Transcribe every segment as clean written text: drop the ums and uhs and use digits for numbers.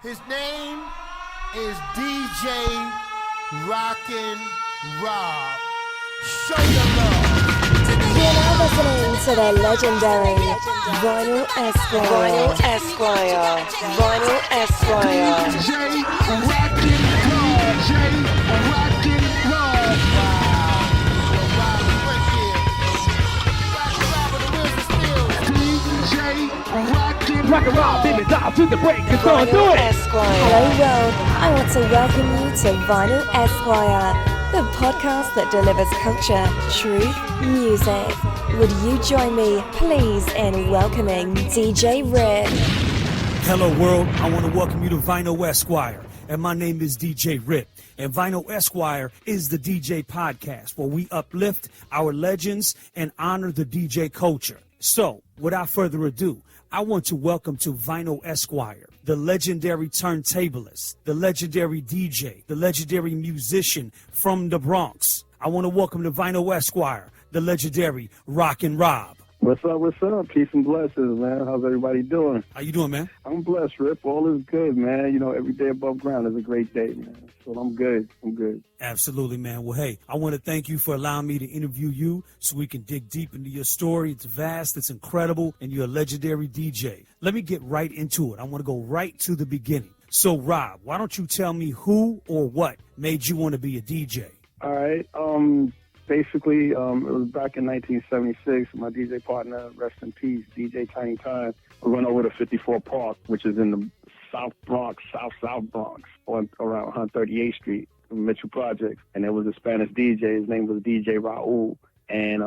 His name is DJ Rockin' Rob. Show your love. You're now listening to the legendary Vinyl Esquire. Vinyl Esquire. Vinyl Esquire. DJ Rockin' Rob. DJ Rockin' Rob. DJ Rockin' Rob, baby, dial to the break. It's on, do it. Esquire. Hello world, I want to welcome you to Vinyl Esquire, the podcast that delivers culture, truth, music. Would you join me, please, in welcoming DJ Rip? Hello world, I want to welcome you to Vinyl Esquire, and my name is DJ Rip. And Vinyl Esquire is the DJ podcast where we uplift our legends and honor the DJ culture. So, without further ado, I want to welcome to Vinyl Esquire the legendary turntablist, the legendary DJ, the legendary musician from the Bronx. I want to welcome to Vinyl Esquire the legendary Rockin' Rob. What's up, what's up? Peace and blessings, man. How's everybody doing? How you doing, man? I'm blessed, Rip. All is good, man. You know, every day above ground is a great day, man. So I'm good. I'm good. Absolutely, man. Well, hey, I want to thank you for allowing me to interview you so we can dig deep into your story. It's vast, it's incredible, and you're a legendary DJ. Let me get right into it. I want to go right to the beginning. So, Rob, why don't you tell me who or what made you want to be a DJ? All right. Basically, it was back in 1976. My DJ partner, rest in peace, DJ Tiny Time, we went over to 54 Park, which is in the South Bronx, South Bronx, around 138th Street, Mitchell Projects. And there was a Spanish DJ. His name was DJ Raul. And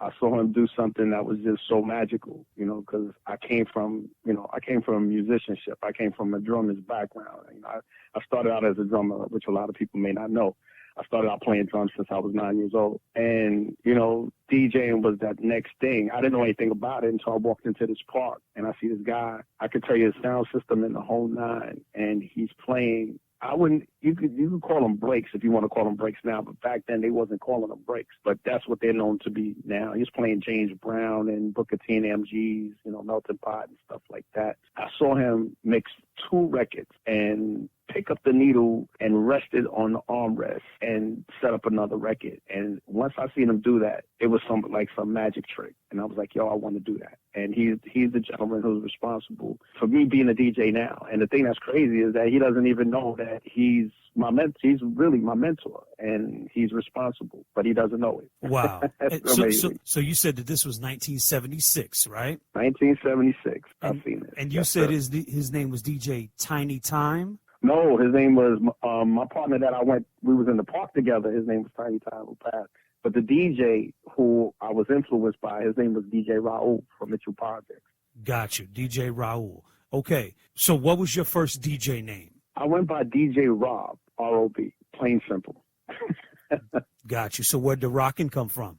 I saw him do something that was just so magical, you know, because I came from musicianship. I came from a drummer's background. You know, I started out as a drummer, which a lot of people may not know. I started out playing drums since I was 9 years old. And, you know, DJing was that next thing. I didn't know anything about it until I walked into this park and I see this guy. I could tell you his sound system in the whole nine. And he's playing. You could call them breaks if you want to call them breaks now, but back then they wasn't calling them breaks. But that's what they're known to be now. He's playing James Brown and Booker T and MGs, you know, Melting Pot and stuff like that. I saw him mix two records and pick up the needle and rest it on the armrest and set up another record. And once I seen him do that, it was some magic trick. And I was like, yo, I want to do that. And he's the gentleman who's responsible for me being a DJ now. And the thing that's crazy is that he doesn't even know that he's really my mentor, and he's responsible, but he doesn't know it. Wow. So you said that this was 1976, right? 1976. I've seen it. And you said his name was DJ Tiny Time? No, his name was my partner that we was in the park together. His name was Tiny Time, who passed. But the DJ who I was influenced by, his name was DJ Raul from Mitchell Projects. Got you, DJ Raul. Okay, so what was your first DJ name? I went by DJ Rob, R-O-B, plain simple. Got you. So where'd the Rockin' come from?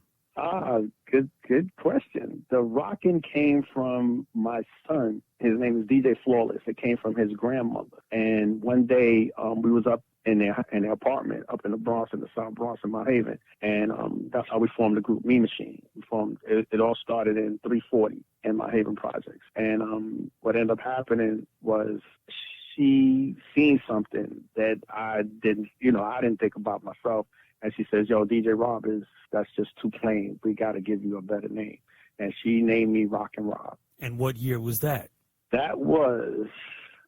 Good question. The Rockin' came from my son. His name is DJ Flawless. It came from his grandmother. And one day we was up in their apartment up in the Bronx, in the South Bronx in Mount Haven. And that's how we formed the group Me Machine. It all started in 340 in Mount Haven Projects. And what ended up happening was she seen something that I didn't think about myself. And she says, yo, DJ Rob that's just too plain. We got to give you a better name. And she named me Rockin' Rob. And what year was that? That was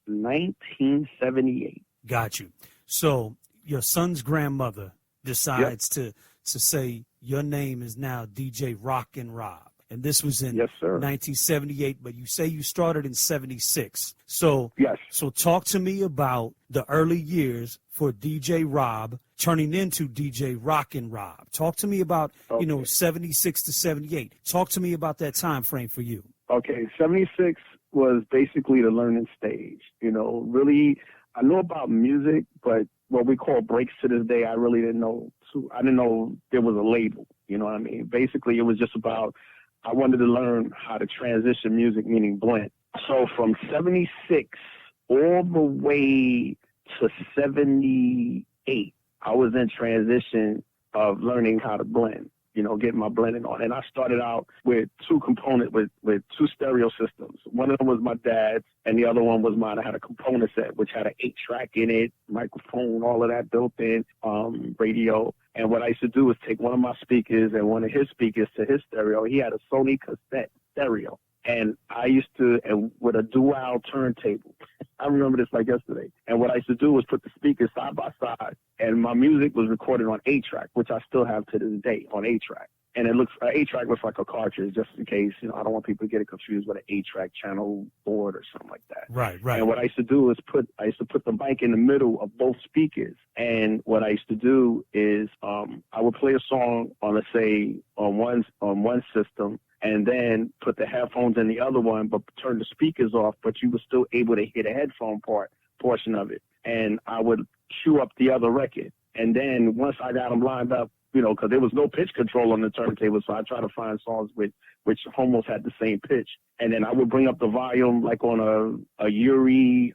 1978. Got you. So your son's grandmother decides to say your name is now DJ Rockin' Rob. And this was in 1978, but you say you started in 76. So, yes. So talk to me about the early years for DJ Rob turning into DJ Rockin' Rob. Talk to me about, 76 to 78. Talk to me about that time frame for you. Okay, 76 was basically the learning stage. You know, really, I know about music, but what we call breaks to this day, I really didn't know. I didn't know there was a label. You know what I mean? Basically, it was just about, I wanted to learn how to transition music, meaning blend. So from 76 all the way to 78, I was in transition of learning how to blend. getting my blending on. And I started out with two stereo systems. One of them was my dad's, and the other one was mine. I had a component set, which had an 8-track in it, microphone, all of that built in, radio. And what I used to do was take one of my speakers and one of his speakers to his stereo. He had a Sony cassette stereo. And I used to, and with a dual turntable, I remember this like yesterday. And what I used to do was put the speakers side by side, and my music was recorded on 8-track, which I still have to this day on 8-track. And 8-track looks like a cartridge, just in case, I don't want people to get it confused with an 8-track channel board or something like that. Right. And what I used to do is put the mic in the middle of both speakers. And what I used to do is I would play a song on, let's say, on one system, and then put the headphones in the other one, but turn the speakers off, but you were still able to hear the headphone portion of it. And I would cue up the other record. And then once I got them lined up, because there was no pitch control on the turntable, so I try to find songs which almost had the same pitch. And then I would bring up the volume like on a Yuri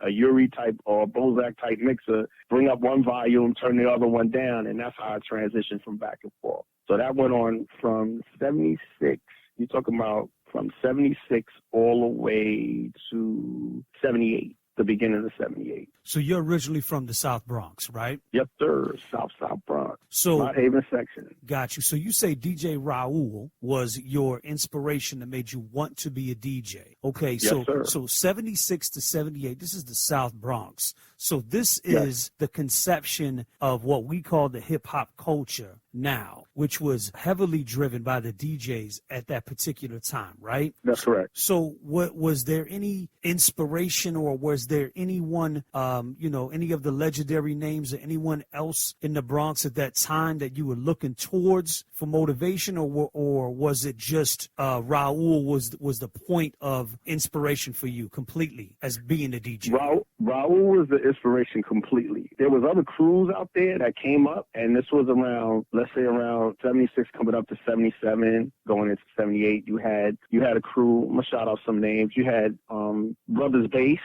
type or a Bozak type mixer, bring up one volume, turn the other one down, and that's how I transitioned from back and forth. So that went on from 76. You're talking about from 76 all the way to 78, the beginning of 78. So you're originally from the South Bronx, right? Yep, sir. South Bronx. So Mott Haven section. Got you. So you say DJ Raul was your inspiration that made you want to be a DJ. Okay, Yes, sir. So 76 to 78, this is the South Bronx. So this is the conception of what we call the hip hop culture now, which was heavily driven by the DJs at that particular time, right? That's correct. So was there any inspiration, or was there anyone, any of the legendary names or anyone else in the Bronx at that time that you were looking towards for motivation, or was it just Raul was the point of inspiration for you completely as being a DJ? Raul was the inspiration completely. There was other crews out there that came up, and this was around, let's say around 76 coming up to 77, going into 78. You had a crew. I'm gonna shout out some names. You had Brothers Bass.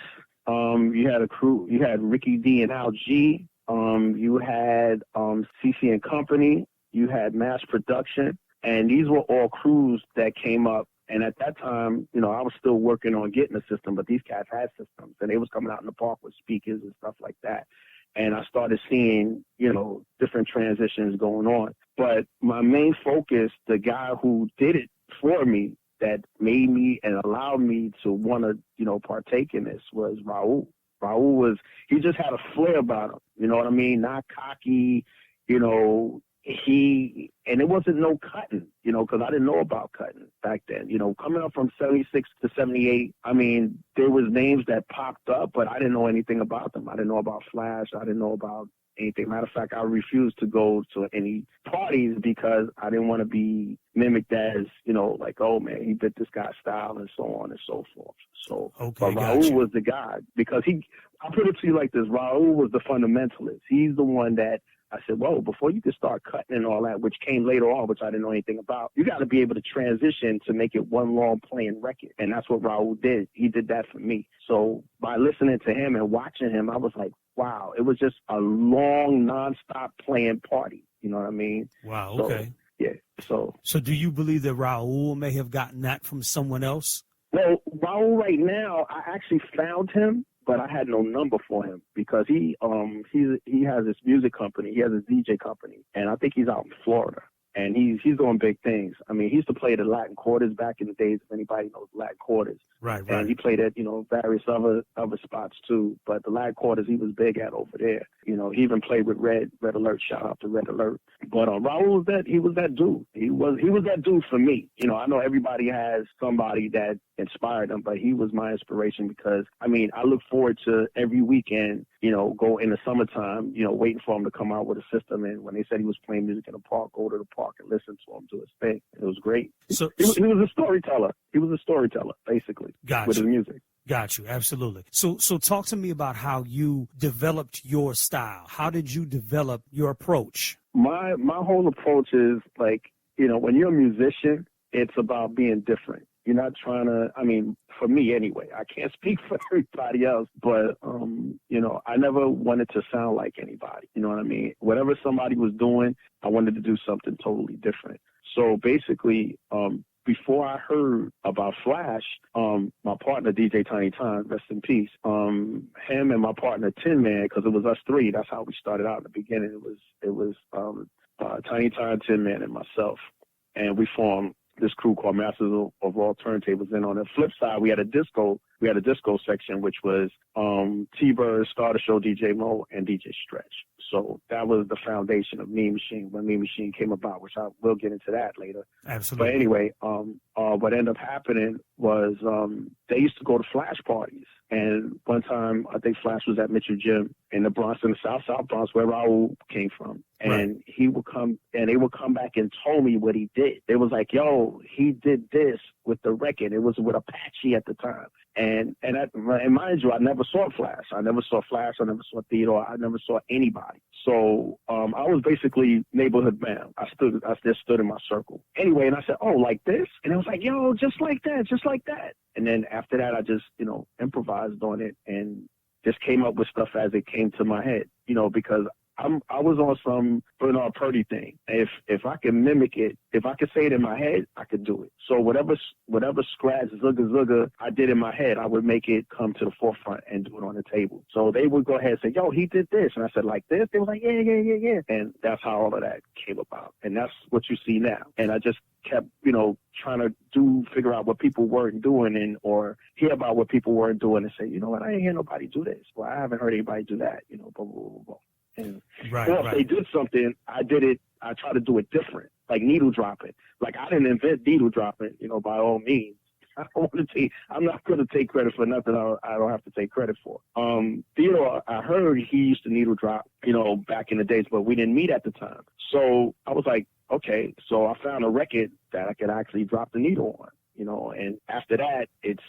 You had a crew. You had Ricky D and Al G. You had CC and Company. You had Mass Production, and these were all crews that came up. And at that time, I was still working on getting a system, but these cats had systems, and they was coming out in the park with speakers and stuff like that. And I started seeing, different transitions going on. But my main focus, the guy who did it for me, that made me and allowed me to want to, partake in this, was Raul. Raul he just had a flair about him. You know what I mean? Not cocky, and it wasn't no cutting, because I didn't know about cutting back then. Coming up from 76 to 78, I mean, there was names that popped up, but I didn't know anything about them. I didn't know about Flash. I didn't know about anything. Matter of fact, I refused to go to any parties because I didn't want to be mimicked as, like, oh man, he bit this guy's style and so on and so forth. So, but Raul was the guy, because I put it to you like this: Raul was the fundamentalist. He's the one that I said, whoa, before you can start cutting and all that, which came later on, which I didn't know anything about, you got to be able to transition to make it one long playing record. And that's what Raul did. He did that for me. So by listening to him and watching him, I was like, wow, it was just a long, nonstop playing party. You know what I mean? Wow, so, okay. Yeah, So do you believe that Raul may have gotten that from someone else? Well, Raul right now, I actually found him, but I had no number for him because he has this music company. He has a DJ company, and I think he's out in Florida. And he's doing big things. I mean, he used to play at the Latin Quarters back in the days, if anybody knows Latin Quarters. Right. And he played at, various other spots too. But the Latin Quarters, he was big at over there. He even played with Red Alert. Shout out to Red Alert. But Raul he was that dude. He was that dude for me. I know everybody has somebody that inspired them, but he was my inspiration because, I mean, I look forward to every weekend, go in the summertime, waiting for him to come out with a system. And when they said he was playing music in the park, go to the park and listen to him do his thing. It was great. So he was a storyteller. He was a storyteller, basically, with his music. Got you. Absolutely. So talk to me about how you developed your style. How did you develop your approach? My whole approach is like, when you're a musician, it's about being different. You're not trying to, I mean, for me anyway, I can't speak for everybody else, but, I never wanted to sound like anybody. You know what I mean? Whatever somebody was doing, I wanted to do something totally different. So basically, before I heard about Flash, my partner DJ Tiny Time, rest in peace, him and my partner Tin Man, because it was us three. That's how we started out in the beginning. It was Tiny Time, Tin Man, and myself, and we formed this crew called Masters of All Turntables. And on the flip side, we had a disco section, which was T-Bird, Starter Show, DJ Mo, and DJ Stretch. So that was the foundation of Mean Machine when Mean Machine came about, which I will get into that later. Absolutely. But anyway, what ended up happening was they used to go to Flash parties. And one time, I think Flash was at Mitchell Gym in the Bronx, in the South Bronx, where Raul came from. And right. he would come, and they would come back and told me what he did. They was like, yo, he did this with the record. It was with Apache at the time. And mind you, I never saw Flash. I never saw Theodore. I never saw anybody. So I was basically neighborhood bound. I just stood in my circle. Anyway, and I said, oh, like this? And it was like, yo, just like that. And then after that, I just, improvised on it and just came up with stuff as it came to my head, because I was on some Bernard Purdy thing. If I can mimic it, if I could say it in my head, I could do it. So whatever scratch, zugga I did in my head, I would make it come to the forefront and do it on the table. So they would go ahead and say, yo, he did this. And I said, like this? They were like, yeah. And that's how all of that came about. And that's what you see now. And I just kept, trying to figure out what people weren't doing or hear about what people weren't doing and say, you know what, I ain't hear nobody do this. Well, I haven't heard anybody do that, blah, blah, blah, blah. And if they did something, I try to do it different, like needle dropping. Like I didn't invent needle dropping, by all means. I'm not going to take credit for nothing I don't have to take credit for. Theodore, I heard he used to needle drop, back in the days, but we didn't meet at the time. So I was like, okay, so I found a record that I could actually drop the needle on. And after that, it's,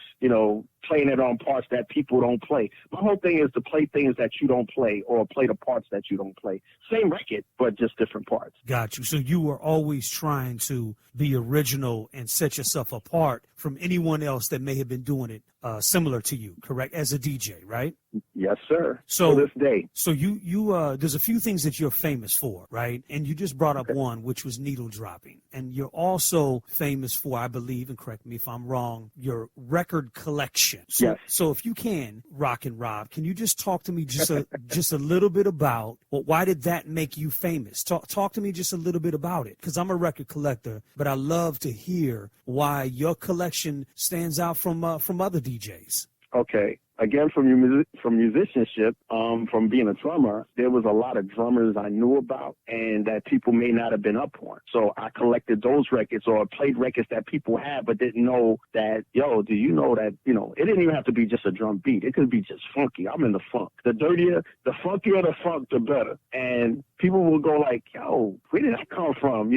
playing it on parts that people don't play. My whole thing is to play things that you don't play or play the parts that you don't play. Same record, but just different parts. Got you. So you were always trying to be original and set yourself apart from anyone else that may have been doing it similar to you, correct? As a DJ, right? Yes, sir. So to this day. So you there's a few things that you're famous for, right? And you just brought up one, which was needle dropping. And you're also famous for, I believe, and correct me if I'm wrong, your record collection. So, yes. So if you can, Rockin' Rob, can you just talk to me just a little bit about, well, why did that make you famous? Talk to me just a little bit about it, because I'm a record collector, but I love to hear why your collection stands out from other DJs. Okay. Again, from musicianship, from being a drummer, there was a lot of drummers I knew about and that people may not have been up on. So I collected those records or played records that people had but didn't know that, yo, do you know that, it didn't even have to be just a drum beat. It could be just funky. I'm in the funk. The dirtier, the funkier the funk, the better. And people will go like, yo, where did that come from?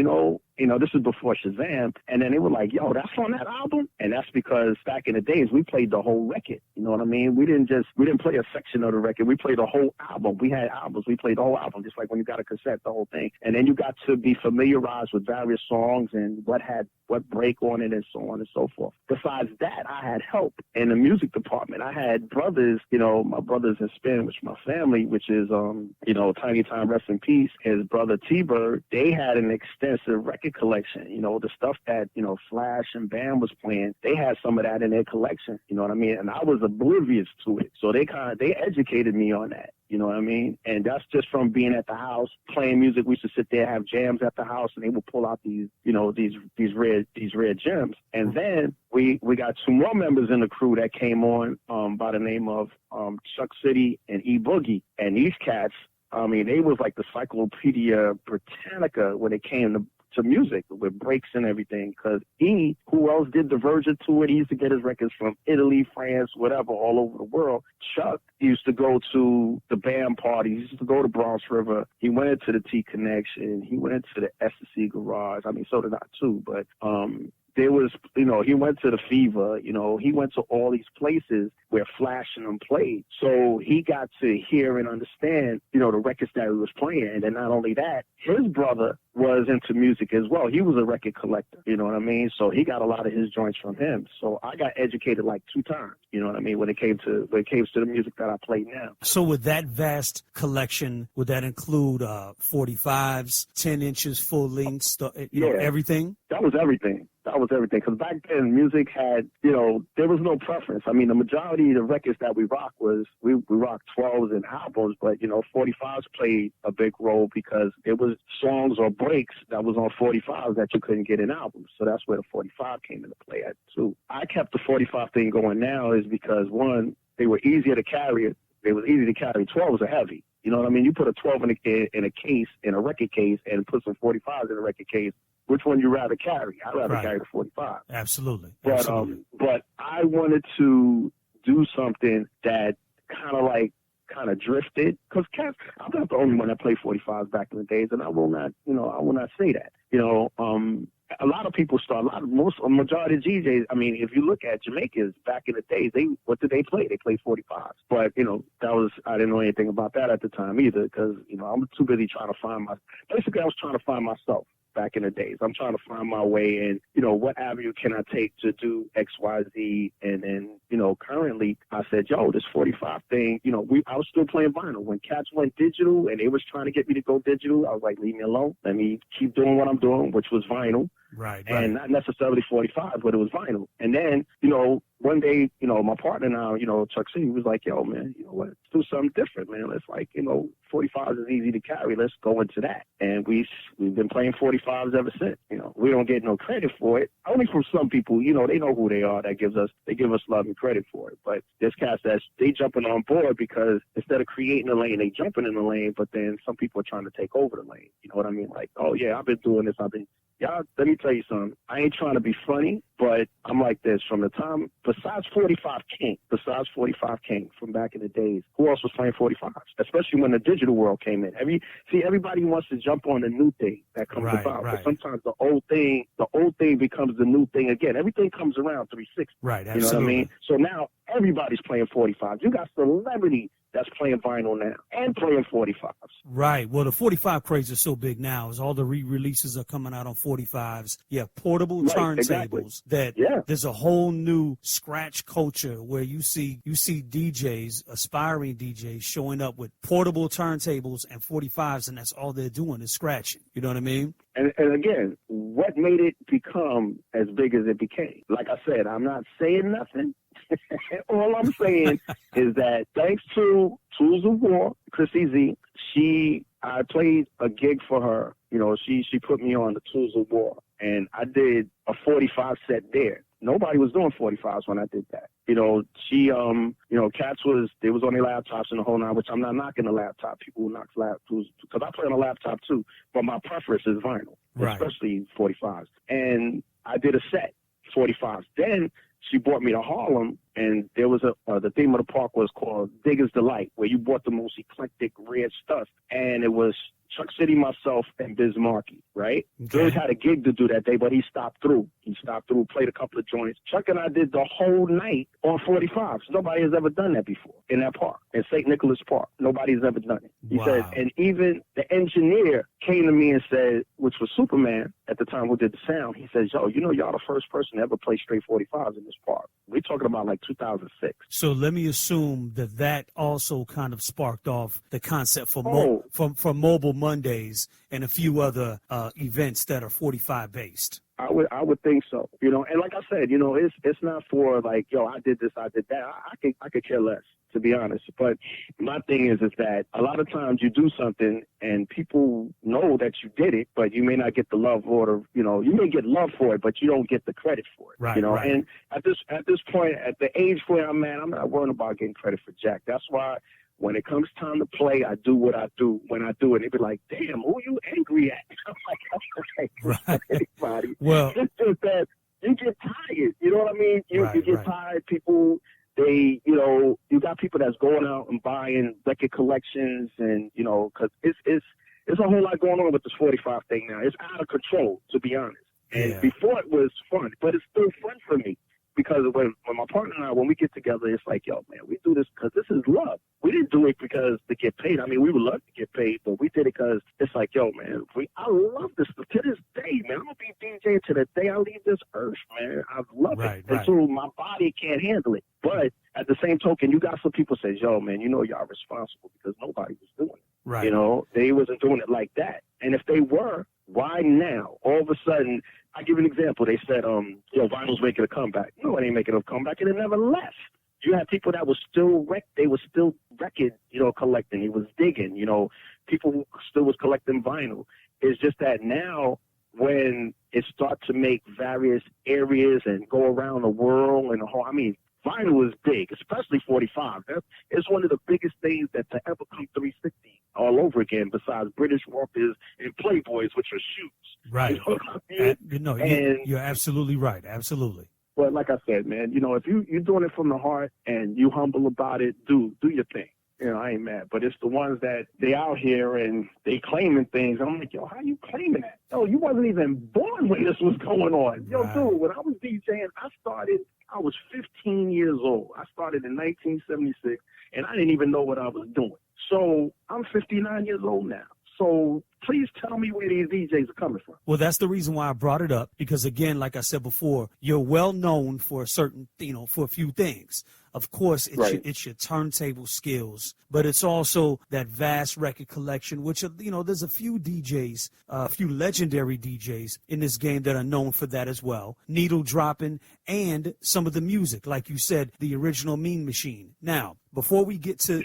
This is before Shazam. And then they were like, yo, that's on that album? And that's because back in the days, we played the whole record. You know what I mean? We didn't play a section of the record. We played the whole album. We had albums. We played the whole album, just like when you got a cassette, the whole thing. And then you got to be familiarized with various songs and what break on it and so on and so forth. Besides that, I had help in the music department. I had brothers, my brothers in Spin, which my family, which is, Tiny Time, rest in peace, his brother T-Bird. They had an extensive record collection, the stuff that, Flash and Bam was playing. They had some of that in their collection, you know what I mean? And I was oblivious to it. So they educated me on that. You know what I mean? And that's just from being at the house, playing music. We used to sit there, have jams at the house, and they would pull out these rare gems. And then we got two more members in the crew that came on by the name of Chuck City and E Boogie. And these cats, they was like the Cyclopedia Britannica when it came to music with breaks and everything, because who else did the Virgin to it? He used to get his records from Italy, France, whatever, all over the world. Chuck used to go to the band parties. He used to go to Bronx River. He went into the T Connection. He went into the S&C Garage. So did I too, but there was, you know, he went to the Fever, you know, he went to all these places where Flash and them played. So he got to hear and understand, you know, the records that he was playing. And then not only that, his brother was into music as well. He was a record collector, you know what I mean? So he got a lot of his joints from him. So I got educated like 2 times, you know what I mean, when it came to the music that I play now. So with that vast collection, would that include 45s, 10 inches, full lengths, you know, everything? That was everything. That was everything. Because back then, music had, you know, there was no preference. I mean, the majority of the records that we rocked was, we rocked 12s and albums, but, you know, 45s played a big role because it was songs or breaks that was on 45s that you couldn't get in albums. So that's where the 45 came into play at, too. I kept the 45 thing going now is because, one, they were easier to carry. They was easy to carry. 12s are heavy. You know what I mean? You put a 12 in a case, in a record case, and put some 45s in a record case. Which one you rather carry? I'd rather carry the 45. Absolutely. But Absolutely. But I wanted to do something that kind of drifted, because cats, I'm not the only one that played 45s back in the days, and I will not say that. You know, a lot of people a majority of DJs, I mean, if you look at Jamaicans back in the days, what did they play? They played 45s. But, you know, I didn't know anything about that at the time either, because, you know, I'm too busy trying to find basically I was trying to find myself back in the days. I'm trying to find my way and, you know, what avenue can I take to do X, Y, Z? And then, you know, currently I said, yo, this 45 thing, you know, I was still playing vinyl. When cats went digital and they was trying to get me to go digital, I was like, leave me alone. Let me keep doing what I'm doing, which was vinyl. Right. And not necessarily 45, but it was vinyl. And then, you know, one day, you know, my partner now, you know, Chuck C, was like, yo, man, you know what, let's do something different, man. Let's, like, you know, 45s is easy to carry. Let's go into that. And we've been playing 45s ever since. You know, we don't get no credit for it. Only from some people, you know, they know who they are. They give us love and credit for it. But there's cats they jumping on board because instead of creating a lane, they jumping in the lane. But then some people are trying to take over the lane. You know what I mean? Like, oh yeah, I've been doing this. Y'all, let me tell you something. I ain't trying to be funny, but I'm like this. From the time, besides 45 King from back in the days, who else was playing 45s? Especially when the digital world came in. Everybody wants to jump on the new thing that comes about. Right. But sometimes the old thing becomes the new thing again. Everything comes around 360. Right, absolutely. You know what I mean? So now everybody's playing 45s. You got celebrities that's playing vinyl now and playing 45s. Right. Well, the 45 craze is so big now as all the re-releases are coming out on 45s. You have portable turntables that there's a whole new scratch culture where you see DJs, aspiring DJs, showing up with portable turntables and 45s, and that's all they're doing is scratching. You know what I mean? And again, what made it become as big as it became? Like I said, I'm not saying nothing. All I'm saying is that thanks to Tools of War, Chrissy Z, I played a gig for her. You know, she put me on the Tools of War, and I did a 45 set there. Nobody was doing 45s when I did that. You know, cats they was on their laptops and the whole nine, which I'm not knocking the laptop. People who knock laptops, because I play on a laptop too, but my preference is vinyl, especially 45s. And I did a set, 45s. Then she brought me to Harlem, and there was the theme of the park was called Digger's Delight, where you bought the most eclectic, rare stuff. And it was Chuck City, myself, and Biz Markie, right? Okay. Biz had a gig to do that day, but he stopped through. Played a couple of joints. Chuck and I did the whole night on 45s. Nobody has ever done that before in that park, in St. Nicholas Park. Nobody's ever done it. He said, and even the engineer came to me and said, which was Superman at the time who did the sound, he says, yo, you know, y'all the first person to ever play straight 45s in this park. We're talking about like 2006. So let me assume that also kind of sparked off the concept for Mobile Mondays and a few other events that are 45 based. I would think so, you know, and like I said, you know, it's not for like, yo, I did this, I did that. I could care less, to be honest. But my thing is that a lot of times you do something and people know that you did it, but you may not get the love or, you know, you may get love for it, but you don't get the credit for it, you know. Right. And at this point, at the age where I'm at, I'm not worrying about getting credit for jack. That's why when it comes time to play, I do what I do. When I do it, they be like, damn, who you angry at? I'm like, anybody. Well, it's just that you get tired. You know what I mean? You get tired. People, you know, you got people that's going out and buying record collections and, you know, because it's a whole lot going on with this 45 thing now. It's out of control, to be honest. And Yeah. before it was fun, but it's still fun for me. Because when my partner and I, when we get together, it's like, yo, man, we do this because this is love. We didn't do it because to get paid. I mean, we would love to get paid, but we did it because it's like, yo, man, I love this stuff. To this day, man, I'm going to be DJing to the day I leave this earth, man. I love it until my body can't handle it. But at the same token, you got some people say, yo, man, you know y'all responsible because nobody was doing it. Right. You know, they wasn't doing it like that. And if they were, why now? All of a sudden, I give you an example. They said, vinyl's making a comeback. No, it ain't making a comeback, and it never left. You had people that was still they were still record, collecting. It was digging, people who still was collecting vinyl. It's just that now when it starts to make various areas and go around the world and the whole, vinyl is big, especially 45. It's one of the biggest things that to ever come 360 all over again, besides British Walkers and Playboys, which are shoes. Right. You know what I mean? You're absolutely right. Absolutely. But like I said, man, if you're doing it from the heart and you humble about it, do your thing. I ain't mad. But it's the ones that they out here and they claiming things. I'm like, yo, how you claiming that? Yo, you wasn't even born when this was going on. Yo, dude, when I was DJing, I was 15 years old. I started in 1976, and I didn't even know what I was doing. So I'm 59 years old now. So please tell me where these DJs are coming from. Well, that's the reason why I brought it up, because, again, like I said before, you're well known for a certain, for a few things. Of course, it's your turntable skills, but it's also that vast record collection, which, there's a few DJs, a few legendary DJs in this game that are known for that as well. Needle dropping and some of the music, like you said, the original Mean Machine. Now, before we get to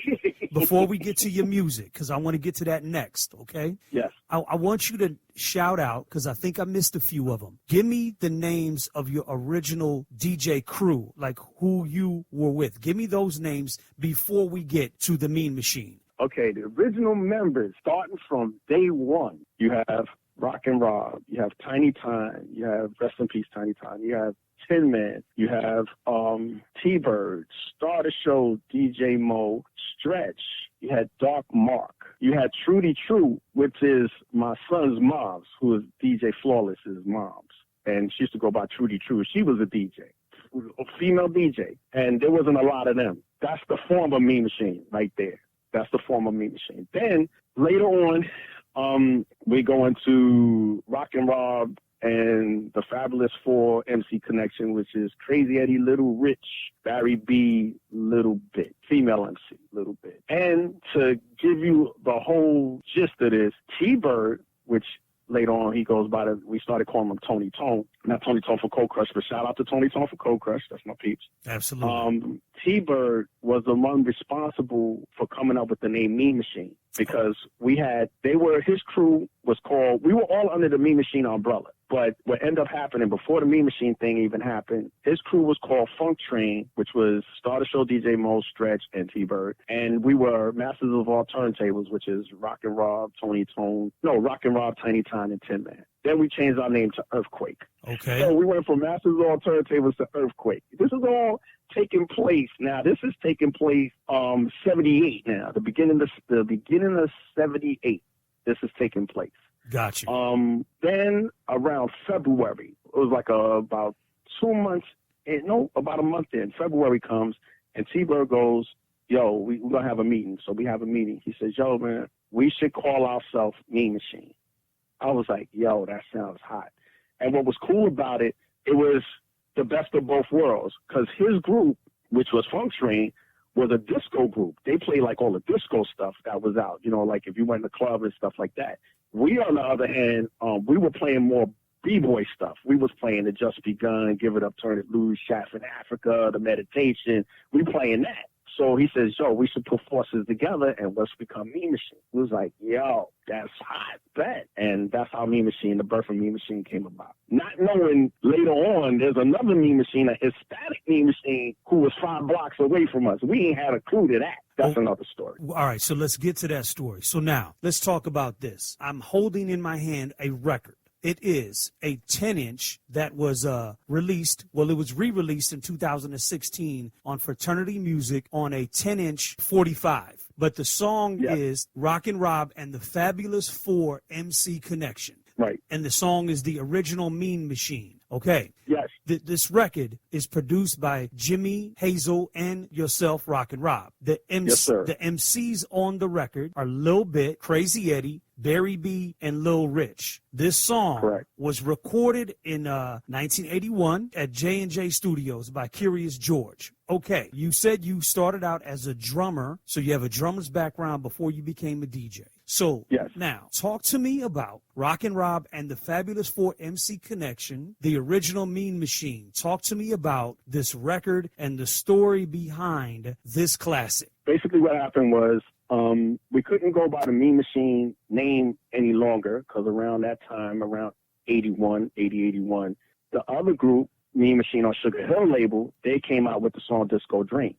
your music, because I want to get to that next, okay? Yes. I want you to shout out, because I think I missed a few of them. Give me the names of your original DJ crew, like who you were with. Give me those names before we get to the Mean Machine. Okay, the original members, starting from day one, you have Rockin' Rob, you have Tiny Time, you have Rest in Peace Tiny Time, you have Tin Man, you have T-Bird, Star the Show, DJ Mo, Stretch, you had Dark Mark, you had Trudy True, which is my son's mom's, who is DJ Flawless's mom's. And she used to go by Trudy True. She was a DJ, a female DJ, and there wasn't a lot of them. That's the former Mean Machine right there. That's the former Mean Machine. Then later on, we go into Rockin' Rob and the Fabulous Four MC Connection, which is Crazy Eddie, Little Rich, Barry B, Little Bit, female MC, Little Bit. And to give you the whole gist of this, T-Bird, which later on he goes by we started calling him Tony Tone. Not Tony Tone for Cold Crush, but shout out to Tony Tone for Cold Crush. That's my peeps. Absolutely. T-Bird was the one responsible for coming up with the name Mean Machine, because his crew was called, we were all under the Mean Machine umbrella. But what ended up happening before the Mean Machine thing even happened, his crew was called Funk Train, which was Star the Show, DJ Mo, Stretch, and T-Bird. And we were Masters of All Turntables, which is Rockin' Rob, Rockin' Rob, Tiny Time, and Tin Man. Then we changed our name to Earthquake. Okay. So we went from Masters of All Turntables to Earthquake. This is all taking place now. This is taking place 78 now. The beginning of 78. This is taking place. Gotcha. Then around February, it was like about 2 months, about a month in, February comes, and T-Bird goes, yo, we're going to have a meeting. So we have a meeting. He says, yo, man, we should call ourselves Mean Machine. I was like, yo, that sounds hot. And what was cool about it, it was the best of both worlds, because his group, which was Funk Train, was a disco group. They played like all the disco stuff that was out, like if you went to the club and stuff like that. We, on the other hand, we were playing more B-boy stuff. We was playing the Just Begun, Give It Up, Turn It Loose, Shaft in Africa, the Meditation. We playing that. So he says, yo, we should put forces together and let's become Mean Machine. We was like, yo, that's hot, bet. And that's how Mean Machine, the birth of Mean Machine came about. Not knowing later on there's another Mean Machine, a Hispanic Mean Machine, who was 5 blocks away from us. We ain't had a clue to that. That's another story. All right, so let's get to that story. So now, let's talk about this. I'm holding in my hand a record. It is a 10-inch that was released. Well, it was re-released in 2016 on Fraternity Music on a 10-inch 45. But the song is Rockin' Rob and the Fabulous Four MC Connection. Right. And the song is The Original Mean Machine. Okay. Yes. This record is produced by Jimmy, Hazel, and yourself, Rockin' Rob. Yes, sir. The MCs on the record are Lil Bit, Crazy Eddie, Barry B, and Lil Rich. This song was recorded in 1981 at J&J Studios by Curious George. Okay, you said you started out as a drummer, so you have a drummer's background before you became a DJ. So now, talk to me about Rockin' Rob and the Fabulous 4 MC Connection, The Original Mean Machine. Talk to me about this record and the story behind this classic. Basically what happened was we couldn't go by the Mean Machine name any longer because around that time, around 81, the other group, Mean Machine on Sugar Hill label, they came out with the song Disco Dream.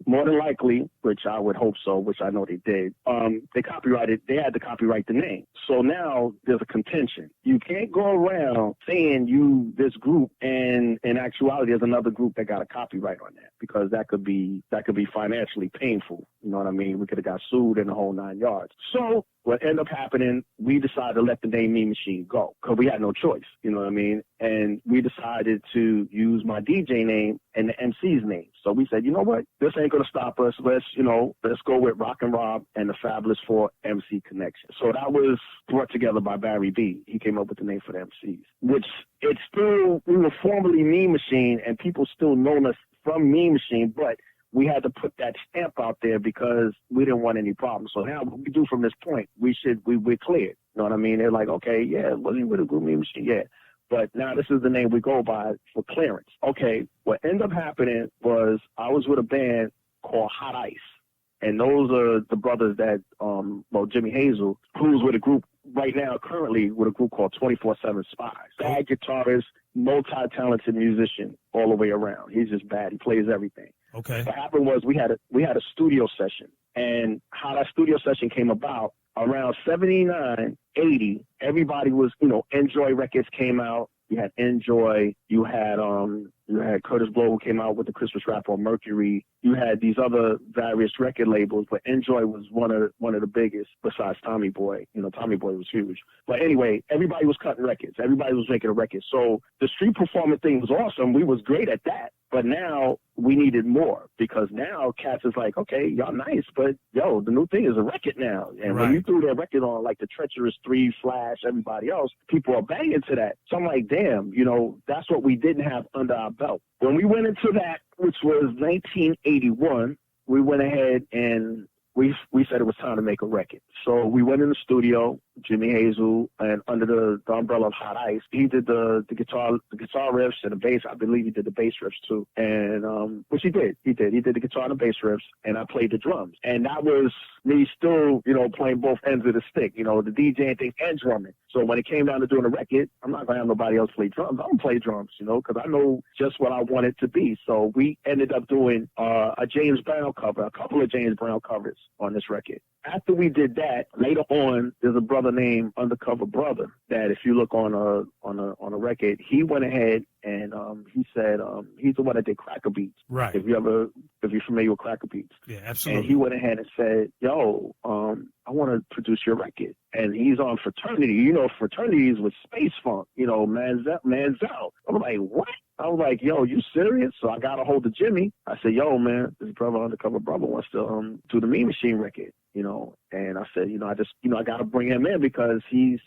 More than likely, which I would hope so, which I know they did, they had to copyright the name. So now there's a contention. You can't go around saying this group, and in actuality there's another group that got a copyright on that, because that could be financially painful. You know what I mean? We could have got sued in the whole 9 yards. So what ended up happening, we decided to let the name Mean Machine go because we had no choice. You know what I mean? And we decided to use my DJ name and the MC's name. So we said, you know what? This ain't going to stop us. Let's go with Rockin' Rob and the Fabulous 4 MC Connection. So that was brought together by Barry B. He came up with the name for the MCs, which we were formerly Mean Machine, and people still know us from Mean Machine, but we had to put that stamp out there because we didn't want any problems. So now what we do from this point, we're cleared. You know what I mean? They're like, okay, yeah, was he with a group Mean Machine? Yeah. But now this is the name we go by for clearance. Okay, what ended up happening was I was with a band called Hot Ice. And those are the brothers that, Jimmy Hazel, who's with a group right now, currently with a group called 24/7 Spies. Bad guitarist, multi-talented musician all the way around. He's just bad. He plays everything. Okay. What happened was we had a studio session, and how that studio session came about, around 79, 80, everybody was, Enjoy Records came out. You had Enjoy. You had Curtis Blow, who came out with the Christmas rap on Mercury. You had these other various record labels, but Enjoy was one of the biggest besides Tommy Boy. Tommy Boy was huge. But anyway, everybody was cutting records. Everybody was making a record. So the street performance thing was awesome. We was great at that. But now we needed more, because now cats is like, okay, y'all nice, but yo, the new thing is a record now. And when you threw that record on, like the Treacherous 3, Flash, everybody else, people are banging to that. So I'm like, damn, that's what we didn't have under our belt. When we went into that, which was 1981, we went ahead and we said it was time to make a record. So we went in the studio, Jimmy Hazel, and under the umbrella of Hot Ice, he did the guitar riffs and the bass. I believe he did the bass riffs too. And which he did. He did the guitar and the bass riffs, and I played the drums. And that was me still, playing both ends of the stick, the DJing thing and drumming. So when it came down to doing a record, I'm not going to have nobody else play drums. I'm going to play drums, because I know just what I want it to be. So we ended up doing a James Brown cover, a couple of James Brown covers on this record. After we did that, later on, there's a brother named Undercover Brother that, if you look on a record, he went ahead and he said he's the one that did Cracker Beats. Right. If you're familiar with Cracker Beats. Yeah, absolutely. And he went ahead and said, yo, I want to produce your record. And he's on Fraternity. Fraternities with Space Funk, Manziel. I'm like, what? I was like, yo, you serious? So I got a hold of Jimmy. I said, yo, man, this brother, Undercover Brother, wants to do the Mean Machine record, And I said, I got to bring him in because he's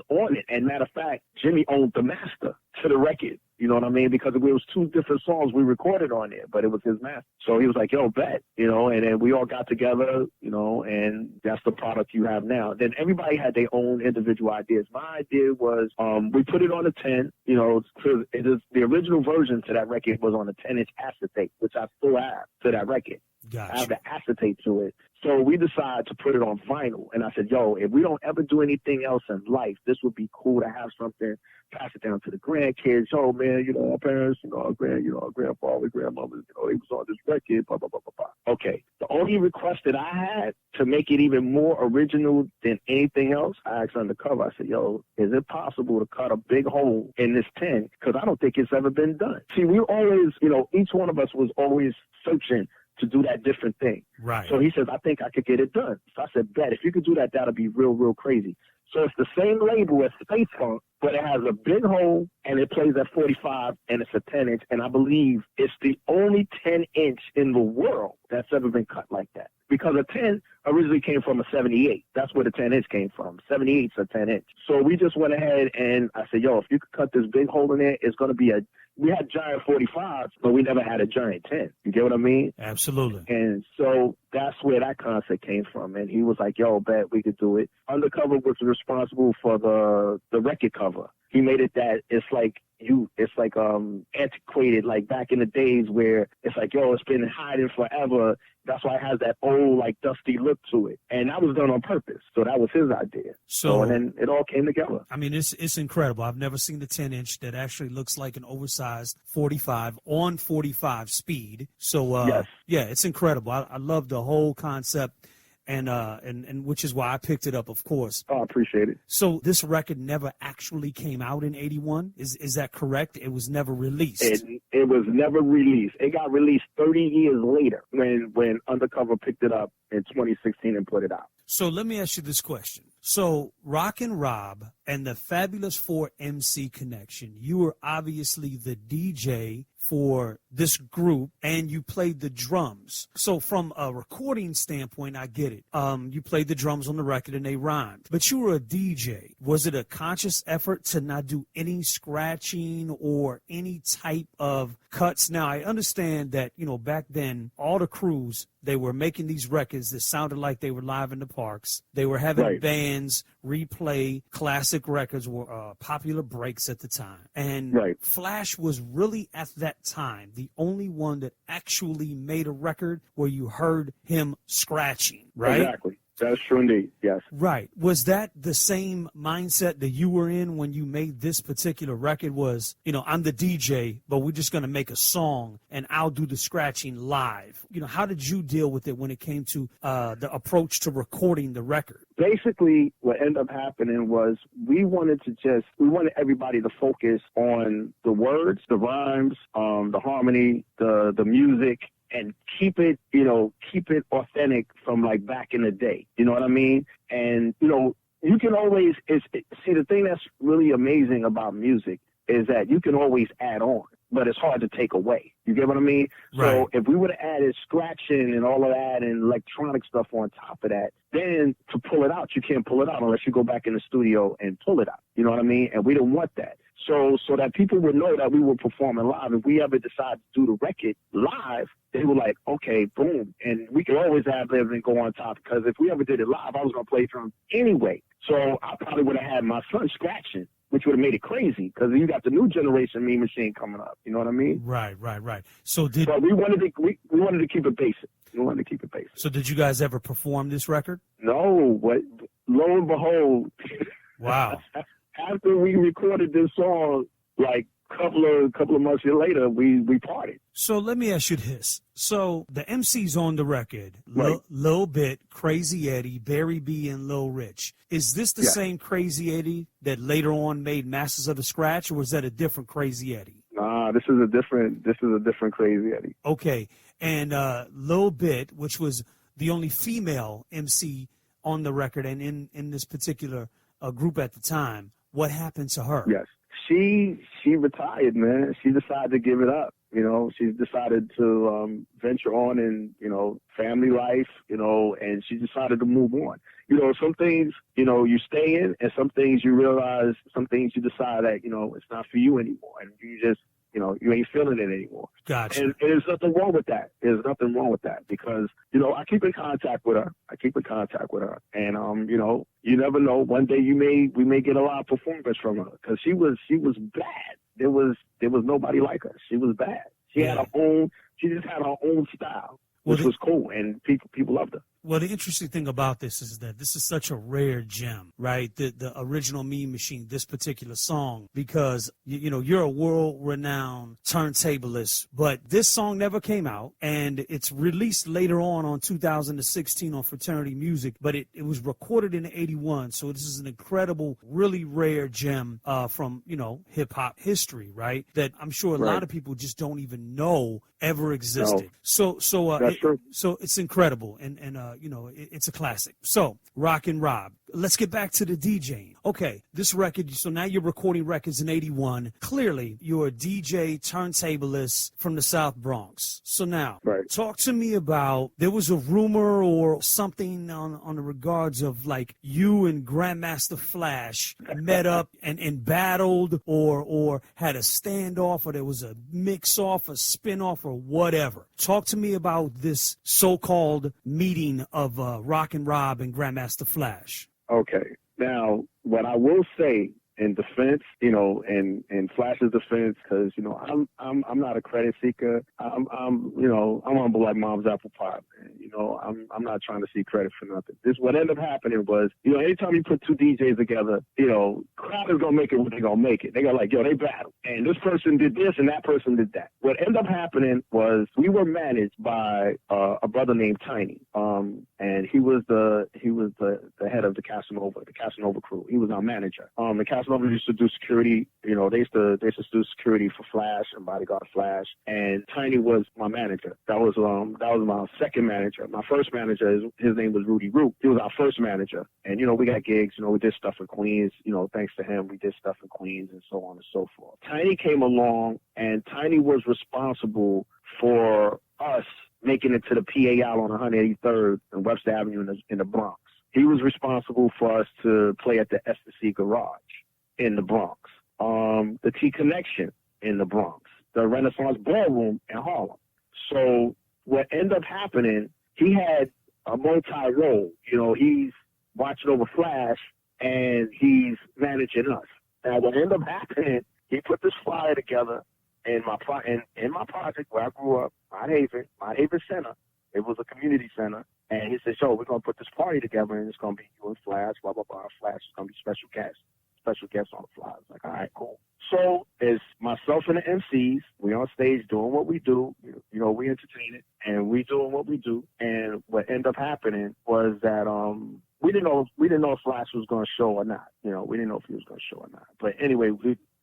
on it. And matter of fact, Jimmy owned the master to the record. You know what I mean? Because it was two different songs we recorded on there, but it was his master. So he was like, yo, bet, and then we all got together, and that's the product you have now. Then everybody had their own individual ideas. My idea was we put it on a 10, because it is the original version to that record was on a 10-inch acetate, which I still have to that record. Gotcha. I have the acetate to it. So we decided to put it on vinyl. And I said, yo, if we don't ever do anything else in life, this would be cool to have something, pass it down to the grandkids. Yo, man, our parents, our grandpa, our grandmother, they was on this record, blah, blah, blah, blah, blah. Okay. The only request that I had to make it even more original than anything else, I asked Undercover, I said, yo, is it possible to cut a big hole in this 10? Because I don't think it's ever been done. See, we always, each one of us was always searching to do that different thing. Right. So he says, I think I could get it done. So I said, bet, if you could do that, that'll be real, real crazy. So it's the same label as Space Funk, but it has a big hole and it plays at 45 and it's a 10-inch. And I believe it's the only 10-inch in the world that's ever been cut like that. Because a 10 originally came from a 78. That's where the 10-inch came from. 78's a 10-inch. So we just went ahead and I said, yo, if you could cut this big hole in there, it's going to be we had giant 45s, but we never had a giant 10. You get what I mean? Absolutely. And so that's where that concept came from. And he was like, yo, bet we could do it. Undercover was responsible for the record cover. He made it that it's like antiquated, like back in the days where it's like, yo, it's been hiding forever. That's why it has that old, like, dusty look to it. And that was done on purpose. So that was his idea. So and then it all came together. I mean, it's incredible. I've never seen the 10-inch that actually looks like an oversized 45 on 45 speed. So, yes. Yeah, it's incredible. I love the whole concept. And which is why I picked it up, of course. Oh, I appreciate it. So this record never actually came out in 81. Is that correct? It was never released. It was never released. It got released 30 years later when Undercover picked it up in 2016 and put it out. So let me ask you this question. So Rockin' Rob and the Fabulous 4 MC connection, you were obviously the DJ for this group and you played the drums. So from a recording standpoint, I get it. You played the drums on the record and they rhymed, but you were a DJ. Was it a conscious effort to not do any scratching or any type of cuts? Now, I understand that, back then, all the crews, they were making these records that sounded like they were live in the parks. They were having bands replay classic records, were popular breaks at the time. And Flash was really, at that time, the only one that actually made a record where you heard him scratching, right? Exactly. That's true indeed, yes. Right. Was that the same mindset that you were in when you made this particular record? Was, I'm the DJ, but we're just going to make a song and I'll do the scratching live. How did you deal with it when it came to the approach to recording the record? Basically, what ended up happening was we wanted everybody to focus on the words, the rhymes, the harmony, the music, and keep it authentic from like back in the day. You know what I mean? And, you can always, see, the thing that's really amazing about music is that you can always add on, but it's hard to take away. You get what I mean? Right. So if we would have added scratching and all of that and electronic stuff on top of that, then to pull it out, you can't pull it out unless you go back in the studio and pull it out. You know what I mean? And we didn't want that. So that people would know that we were performing live. If we ever decided to do the record live, they were like, okay, boom. And we could always ad-lib and go on top, because if we ever did it live, I was going to play drums anyway. So I probably would have had my son scratching, which would have made it crazy, because you got the new generation Mean Machine coming up. You know what I mean? Right. So but we wanted to keep it basic. We wanted to keep it basic. So did you guys ever perform this record? No, but lo and behold, wow. After we recorded this song, like couple of months later, we partied. So let me ask you this. So the MCs on the record, Right. Lil Bit, Crazy Eddie, Barry B, and Lil Rich. Is this the same Crazy Eddie that later on made Masters of the Scratch, or was that a different Crazy Eddie? Nah, this is a different Crazy Eddie. Okay. And Lil Bit, which was the only female MC on the record and in this particular group at the time, what happened to her? Yes. She retired, man. She decided to give it up. She decided to venture on in, family life, and she decided to move on. Some things, you stay in, and some things you realize, some things you decide that, it's not for you anymore. And you just, you ain't feeling it anymore. Gotcha. And there's nothing wrong with that. There's nothing wrong with that, because, I keep in contact with her. And, you never know. One day we may get a lot of performance from her, because she was bad. There was nobody like her. She was bad. She had her own. She just had her own style, which was cool, and people loved her. Well, the interesting thing about this is that this is such a rare gem, right? The original Mean Machine, this particular song, because, you know, you're a world-renowned turntablist, but this song never came out, and it's released later on 2016 on Fraternity Music, but it was recorded in 81, so this is an incredible, really rare gem from, you know, hip-hop history, right? That I'm sure a lot of people just don't even know ever existed. So it's incredible, and you know, it's a classic. So Rockin' Rob, let's get back to the DJing. Okay, this record, so now you're recording records in 81. Clearly, you're a DJ turntablist from the South Bronx. So now, talk to me about, there was a rumor or something on the regards of like you and Grandmaster Flash met up and battled or had a standoff, or there was a mix-off, a spin-off, or whatever. Talk to me about this so-called meeting of Rockin' Rob and Grandmaster Flash. Okay. Now, what I will say in defense, you know, in Flash's defense, because, you know, I'm not a credit seeker. I'm you know, I'm humble like mom's apple pie. You know, I'm not trying to seek credit for nothing. This, what ended up happening was, you know, anytime you put two DJs together, you know, crowd is gonna make it when they gonna make it. They got like, yo, they battle, and this person did this and that person did that. What ended up happening was we were managed by a brother named Tiny, and he was the head of the Casanova crew. He was our manager. The Casanova used to do security. You know, they used to do security for Flash and bodyguard Flash. And Tiny was my manager. That was my second manager. My first manager, his name was Rudy Root. He was our first manager. And, you know, we got gigs. You know, we did stuff in Queens. You know, thanks to him, we did stuff in Queens and so on and so forth. Tiny came along, and Tiny was responsible for us making it to the PA out on 183rd and Webster Avenue in the Bronx. He was responsible for us to play at the Ecstasy Garage in the Bronx, the T Connection in the Bronx, the Renaissance Ballroom in Harlem. So what ended up happening, he had a multi-role. You know, he's watching over Flash and he's managing us. Now, what ended up happening, he put this flyer together in my project where I grew up, Mott Haven Center. It was a community center. And he said, yo, we're going to put this party together, and it's going to be you and Flash, blah, blah, blah. Flash is going to be special guests on the flyer. I was like, all right, cool. So it's myself and the MCs. We on stage doing what we do. You know, we entertain it, and we doing what we do. And what ended up happening was that we didn't know if Flash was going to show or not. You know, we didn't know if he was going to show or not. But anyway,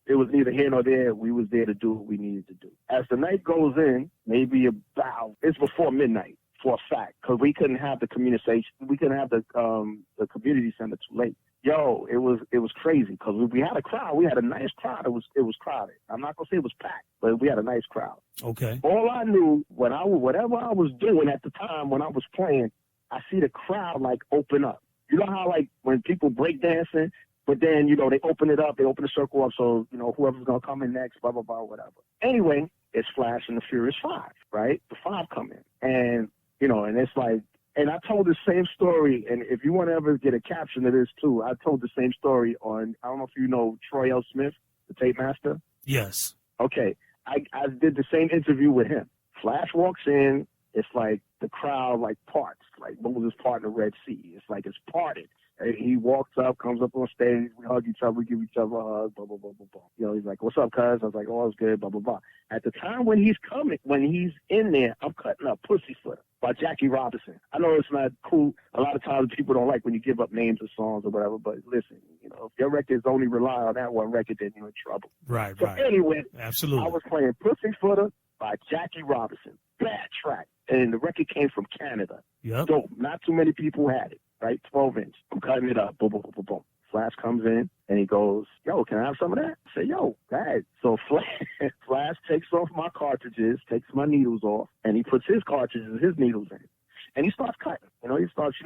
it was neither here nor there. We was there to do what we needed to do. As the night goes in, it's before midnight for a fact, because we couldn't have the communication. We couldn't have the community center too late. Yo, it was crazy because we had a crowd. We had a nice crowd. It was crowded. I'm not gonna say it was packed, but we had a nice crowd. Okay. All I knew, whatever I was doing at the time when I was playing, I see the crowd like open up. You know how like when people break dancing, but then, you know, they open it up, they open the circle up, so, you know, whoever's gonna come in next, blah blah blah, whatever. Anyway, it's Flash and the Furious Five, right? The Five come in, and you know, and it's like. And I told the same story, and if you want to ever get a caption of this too, I told the same story on, I don't know if you know Troy L. Smith, the tape master. Yes. Okay, I did the same interview with him. Flash walks in, it's like the crowd like parts, like Moses part in the Red Sea. It's like it's parted. And he walks up, comes up on stage, we hug each other, we give each other a hug, blah, blah, blah, blah, blah. You know, he's like, what's up, cuz? I was like, oh, it's good, blah, blah, blah. At the time when he's in there, I'm cutting up Pussyfoot by Jackie Robinson. I know it's not cool. A lot of times people don't like when you give up names of songs or whatever, but listen, you know, if your records only rely on that one record, then you're in trouble. Right, so right. Anyway, absolutely. I was playing Pussyfooter by Jackie Robinson. Bad track. And the record came from Canada. Yep. Dope. Not too many people had it, right? 12-inch. I'm cutting it up. Boom, boom, boom, boom, boom. Flash comes in, and he goes, yo, can I have some of that? I say, yo, go ahead. So Flash takes off my cartridges, takes my needles off, and he puts his cartridges, his needles in. And he starts cutting. He starts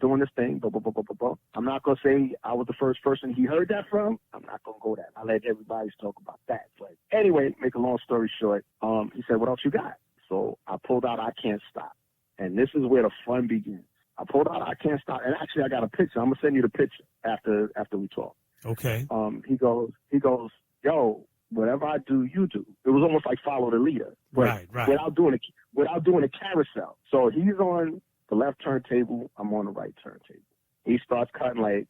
doing this thing, blah, blah, blah, blah, blah, blah. I'm not going to say I was the first person he heard that from. I'm not going to go there. I'll let everybody talk about that. But anyway, make a long story short, he said, what else you got? So I pulled out I Can't Stop. And this is where the fun begins. I pulled out I Can't Stop. And actually, I got a picture. I'm going to send you the picture after we talk. Okay. He goes, yo, whatever I do, you do. It was almost like follow the leader. But right. Without doing a carousel. So he's on the left turntable, I'm on the right turntable. He starts cutting like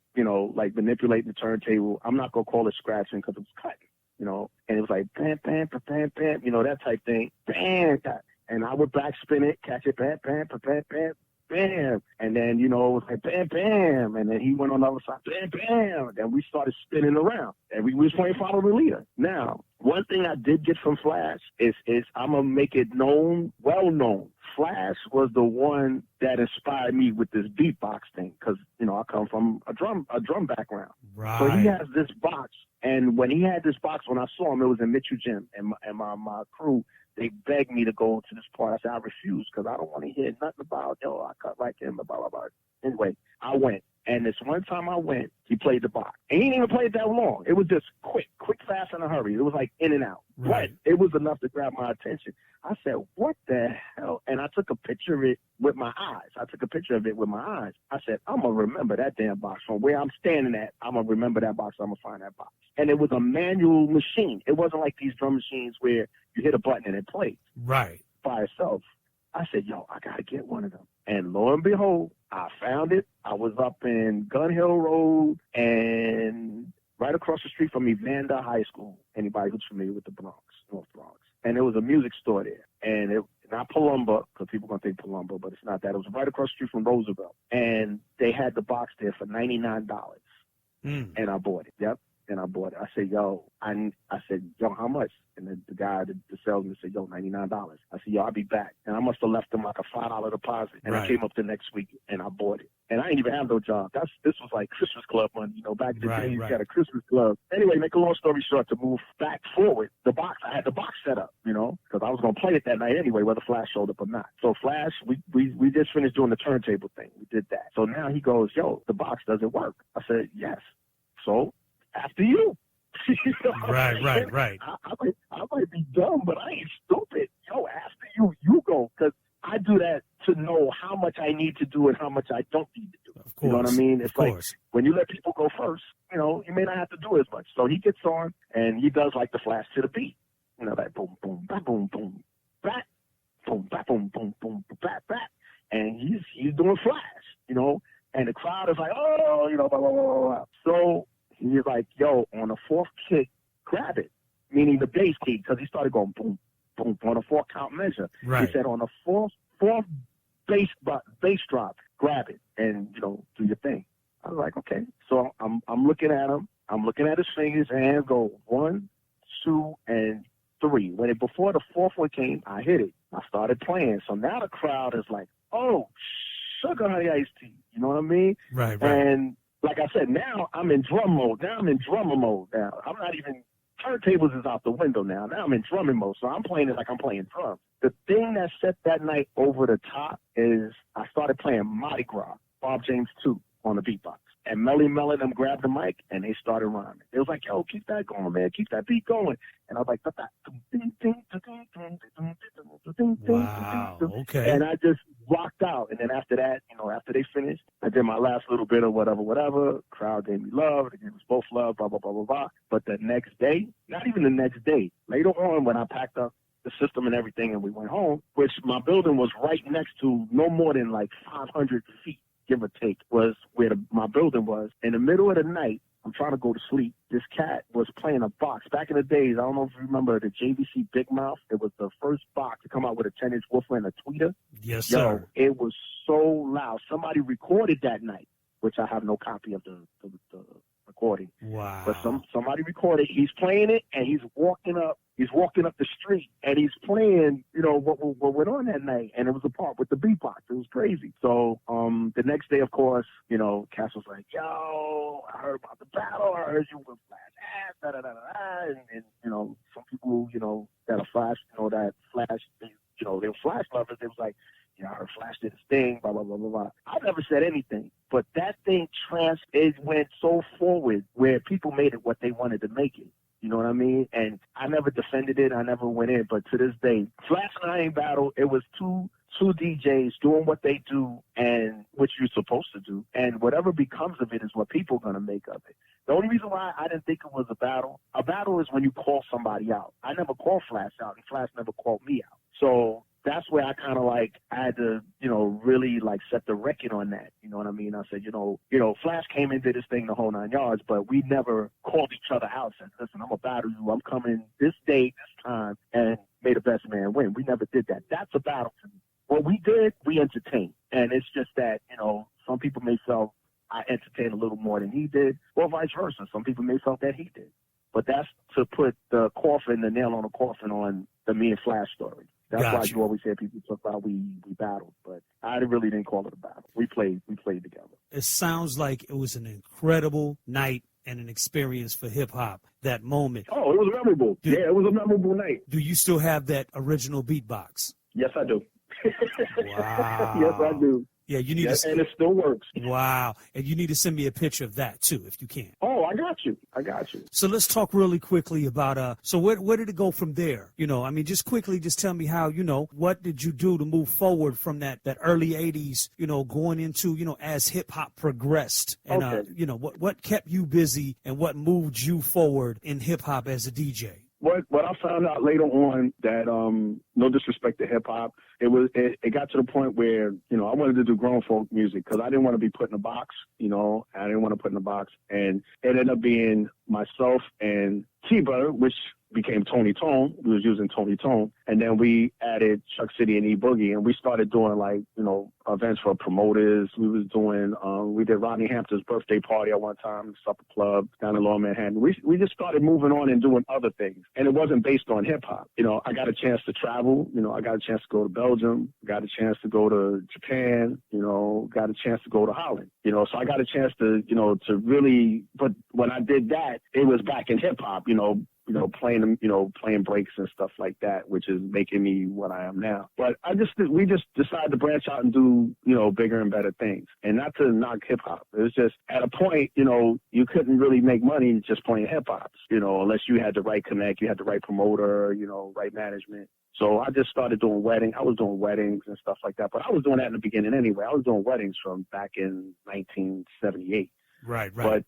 manipulating the turntable. I'm not going to call it scratching because it was cutting, and it was like bam, bam, bam, bam, that type thing. Bam, and I would backspin it, catch it, bam, bam, bam, bam, bam. And then, it was like bam, bam. And then he went on the other side, bam, bam. And we started spinning around. And we was playing Follow the Leader. Now, one thing I did get from Flash is I'm going to make it well known. Flash was the one that inspired me with this beatbox thing because, I come from a drum background. Right. So he has this box. And when he had this box, when I saw him, it was in Mitchell Gym. And my crew, they begged me to go to this part. I said, I refused because I don't want to hear nothing about, I cut like him, blah, blah, blah. Anyway, I went. And this one time I went, he played the box. And he didn't even play it that long. It was just quick, fast, in a hurry. It was like in and out. Right. But it was enough to grab my attention. I said, what the hell? And I took a picture of it with my eyes. I said, I'm going to remember that damn box. From where I'm standing at, I'm going to remember that box. I'm going to find that box. And it was a manual machine. It wasn't like these drum machines where you hit a button and it plays. Right. By itself. I said, I got to get one of them. And lo and behold, I found it. I was up in Gun Hill Road and right across the street from Evander High School. Anybody who's familiar with the Bronx, North Bronx. And there was a music store there. And it not Palumba, because people going to think Palumba, but it's not that. It was right across the street from Roosevelt. And they had the box there for $99. And I bought it. Yep. And I bought it. I said, I said, how much? And the guy, the salesman said, $99. I said, I'll be back. And I must have left him like a $5 deposit. And I came up the next week and I bought it. And I didn't even have no job. This was like Christmas club money, back in the day, you got a Christmas club. Anyway, make a long story short, to move back forward, I had the box set up, because I was going to play it that night anyway, whether Flash showed up or not. So Flash, we just finished doing the turntable thing. We did that. So now he goes, the box doesn't work. I said, yes. So after you. Right. I might be dumb, but I ain't stupid. After you go. Because I do that to know how much I need to do and how much I don't need to do. Of course. You know what I mean? It's like course. When you let people go first, you may not have to do as much. So he gets on and he does like the Flash to the beat. That boom, boom, ba, boom, boom, bat, boom, ba, boom, boom, boom, bat, bat. And he's doing Flash, and the crowd is like, oh, blah, blah, blah, blah. So he's like, on the fourth kick, grab it, meaning the bass kick, because he started going boom, boom, on a 4-count measure. Right. He said on the fourth bass drop, grab it and, do your thing. I was like, okay. So I'm looking at him. I'm looking at his fingers, hands go 1, 2, and 3. Before the fourth one came, I hit it. I started playing. So now the crowd is like, oh, sugar honey iced tea. You know what I mean? Right. And like I said, now I'm in drum mode. Now I'm in drummer mode now. I'm not even, turntables is out the window now. Now I'm in drumming mode. So I'm playing it like I'm playing drums. The thing that set that night over the top is I started playing Mardi Gras, Bob James 2 on the beatbox. And Melly Mel and them grabbed the mic and they started rhyming. It was like, keep that going, man. Keep that beat going. And I was like, wow, okay. And I just rocked out. And then after that, after they finished, I did my last little bit of whatever. Crowd gave me love. They gave us both love, blah, blah, blah, blah, blah. But the next day, not even the next day, later on when I packed up the system and everything and we went home, which my building was right next to no more than like 500 feet, give or take, was where my building was. In the middle of the night, I'm trying to go to sleep. This cat was playing a box. Back in the days, I don't know if you remember the JVC Big Mouth. It was the first box to come out with a 10-inch woofer and a tweeter. Yes, sir. It was so loud. Somebody recorded that night, which I have no copy of the recording. Wow. But somebody recorded. He's playing it, and he's walking up the street, and he's playing, what went on that night. And it was a part with the beatbox. It was crazy. So the next day, of course, Cass was like, I heard about the battle. I heard you with Flash ass, da-da-da-da-da. And some people, that are Flash, that Flash, they were Flash lovers. They was like, I heard Flash did his thing, blah, blah, blah, blah, blah. I never said anything. But that thing it went so forward where people made it what they wanted to make it. You know what I mean? And I never defended it. I never went in. But to this day, Flash and I ain't battle. It was two DJs doing what they do and what you're supposed to do. And whatever becomes of it is what people are going to make of it. The only reason why I didn't think it was a battle is when you call somebody out. I never called Flash out, and Flash never called me out. So that's where I kind of like I had to, really like set the record on that. You know what I mean? I said, Flash came and did his thing the whole 9 yards, but we never called each other out. Said, listen, I'm gonna battle you. I'm coming this day, this time, and may the best man win. We never did that. That's a battle to me. What we did, we entertained, and it's just that some people may felt I entertained a little more than he did, or vice versa. Some people may felt that he did. But that's to put the nail on the coffin on the me and Flash story. That's why you always hear people talk about we battled, but I really didn't call it a battle. We played together. It sounds like it was an incredible night and an experience for hip hop, that moment. Oh, it was memorable. It was a memorable night. Do you still have that original beatbox? Yes, I do. Wow. Yes, I do. Yeah, you need to. And it still works. Wow. And you need to send me a picture of that, too, if you can. Oh, I got you. So let's talk really quickly about, so where did it go from there? Just quickly, just tell me how, what did you do to move forward from that early 80s, going into, as hip hop progressed? And, okay. What kept you busy and what moved you forward in hip hop as a DJ? What I found out later on that, no disrespect to hip hop, it got to the point where, I wanted to do grown folk music because I didn't want to be put in a box, I didn't want to put in a box. And it ended up being myself and T-Bird, which became Tony Tone. We was using Tony Tone. And then we added Chuck City and E-Boogie, and we started doing events for promoters. We was doing, we did Rodney Hampton's birthday party at one time, Supper Club down in Lower Manhattan. We just started moving on and doing other things. And it wasn't based on hip hop. I got a chance to travel. I got a chance to go to Belgium, got a chance to go to Japan, got a chance to go to Holland. So I got a chance to, to really, but when I did that, it was back in hip hop, playing breaks and stuff like that, which is making me what I am now. But we just decided to branch out and do, bigger and better things. And not to knock hip hop. It was just at a point, you couldn't really make money just playing hip hop, unless you had the right connect, you had the right promoter, right management. So I just started doing weddings. I was doing weddings and stuff like that. But I was doing that in the beginning anyway. I was doing weddings from back in 1978. Right. But,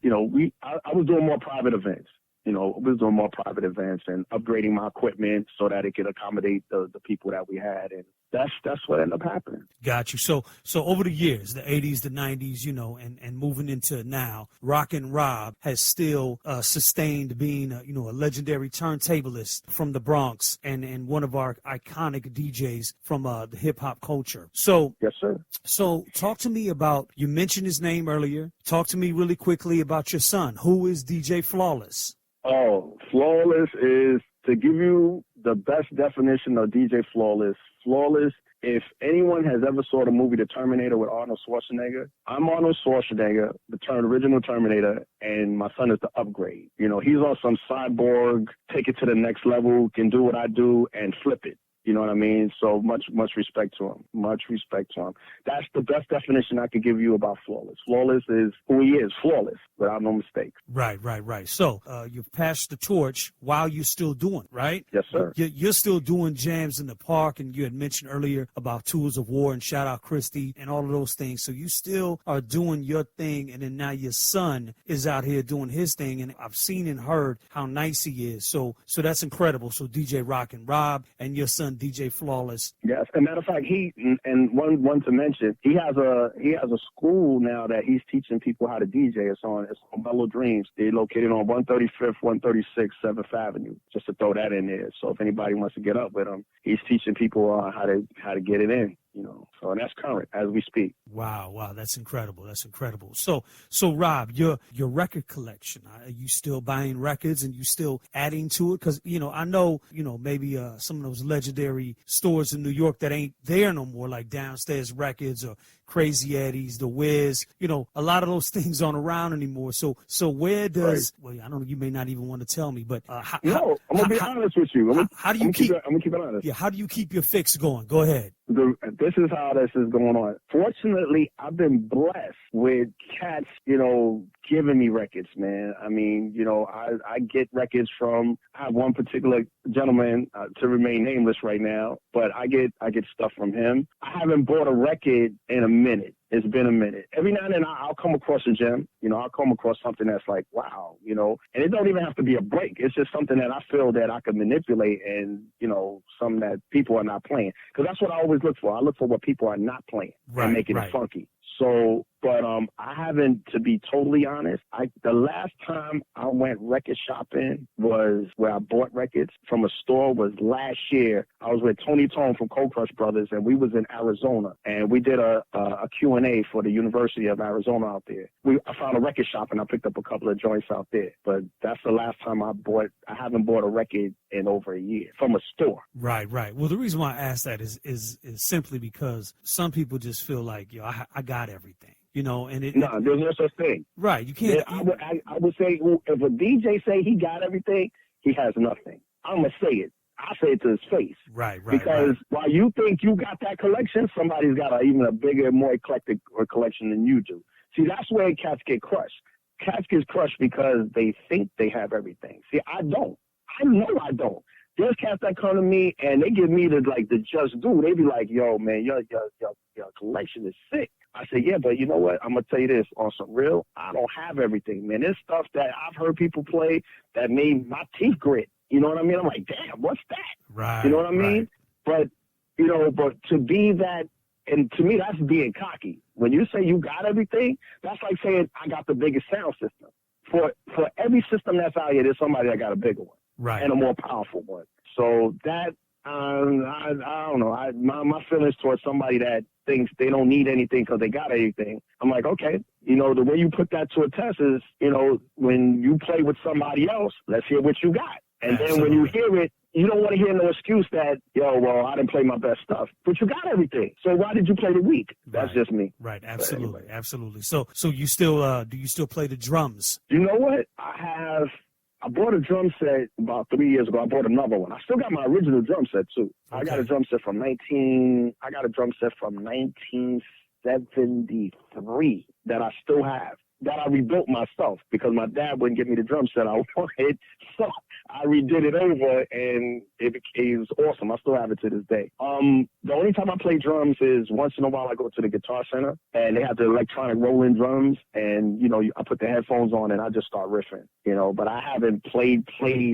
I was doing more private events. We was doing more private events and upgrading my equipment so that it could accommodate the people that we had. And that's what ended up happening. Got you. So over the years, the 80s, the 90s, and moving into now, Rockin' Rob has still sustained being, a legendary turntablist from the Bronx and one of our iconic DJs from the hip hop culture. So, yes, sir. So talk to me about, you mentioned his name earlier. Talk to me really quickly about your son. Who is DJ Flawless? Oh, Flawless is, to give you the best definition of DJ Flawless, if anyone has ever saw the movie The Terminator with Arnold Schwarzenegger, I'm Arnold Schwarzenegger, the original Terminator, and my son is the upgrade. He's on some cyborg, take it to the next level, can do what I do, and flip it. You know what I mean? So much respect to him. Much respect to him. That's the best definition I could give you about Flawless. Flawless is who he is, flawless, without no mistakes. Right. So you've passed the torch while you're still doing it, right? Yes, sir. You're still doing jams in the park, and you had mentioned earlier about Tools of War and Shout Out Christie and all of those things. So you still are doing your thing, and then now your son is out here doing his thing, and I've seen and heard how nice he is. So that's incredible. So DJ Rockin' Rob and your son DJ Flawless. Yes, as a matter of fact, one to mention, he has a school now that he's teaching people how to DJ. It's on Mellow Dreams. They're located on 135th, 136th, 7th Avenue. Just to throw that in there. So if anybody wants to get up with him, he's teaching people how to get it in. So that's current as we speak. Wow, that's incredible. So Rob, your record collection, are you still buying records and you still adding to it? Because I know maybe some of those legendary stores in New York that ain't there no more, like Downstairs Records or Crazy Eddie's, The Wiz. A lot of those things aren't around anymore. So where does? Right. Well, I don't know. You may not even want to tell me, but I'm gonna be honest with you. I'm gonna keep it honest. Yeah, how do you keep your fix going? Go ahead. This is how this is going on. Fortunately, I've been blessed with cats, giving me records, man. I mean, you know, I get records from, I have one particular gentleman, to remain nameless right now, but I get stuff from him. I haven't bought a record in a minute. It's been a minute. Every now and then I'll come across a gem. You know, I'll come across something that's like, wow, you know, and it don't even have to be a break. It's just something that I feel that I can manipulate and, you know, something that people are not playing. Because that's what I always look for. I look for what people are not playing and making it funky. So, but I haven't, to be totally honest, the last time I went record shopping was where I bought records from a store was last year. I was with Tony Tone from Cold Crush Brothers, and we was in Arizona, and we did a Q&A for the University of Arizona out there. I found a record shop, and I picked up a couple of joints out there. But that's the last time I haven't bought a record in over a year from a store. Right. Well, the reason why I ask that is simply because some people just feel like, yo, I got everything. You know, and there's no such thing. Right, you can't. I would say if a DJ say he got everything, he has nothing. I'm gonna say it. I say it to his face. Right. Because while you think you got that collection, somebody's got even a bigger, more eclectic collection than you do. See, that's where cats get crushed. Cats get crushed because they think they have everything. See, I don't. I know I don't. There's cats that come to me and they give me the just do. They be like, yo, man, your collection is sick. I say, yeah, but you know what? I'm going to tell you this on some real. I don't have everything, man. There's stuff that I've heard people play that made my teeth grit. You know what I mean? I'm like, damn, what's that? Right. You know what I mean? But, you know, but to be that, and to me, that's being cocky. When you say you got everything, that's like saying I got the biggest sound system. For every system that's out here, there's somebody that got a bigger one. Right. And a more powerful one. So that, I don't know. My feelings towards somebody that thinks they don't need anything because they got everything, I'm like, okay, you know, the way you put that to a test is, you know, when you play with somebody else, let's hear what you got. And then when you hear it, you don't want to hear no excuse that, yo, well, I didn't play my best stuff. But you got everything. So why did you play the weak? That's just me. Right, absolutely, absolutely. So you still, do you still play the drums? You know what? I bought a drum set about 3 years ago. I bought another one. I still got my original drum set too. Okay. I got a drum set from 1973 that I still have, that I rebuilt myself because my dad wouldn't give me the drum set I wanted. So I redid it over and it was awesome. I still have it to this day. The only time I play drums is once in a while I go to the Guitar Center and they have the electronic rolling drums and, you know, I put the headphones on and I just start riffing, you know, but I haven't played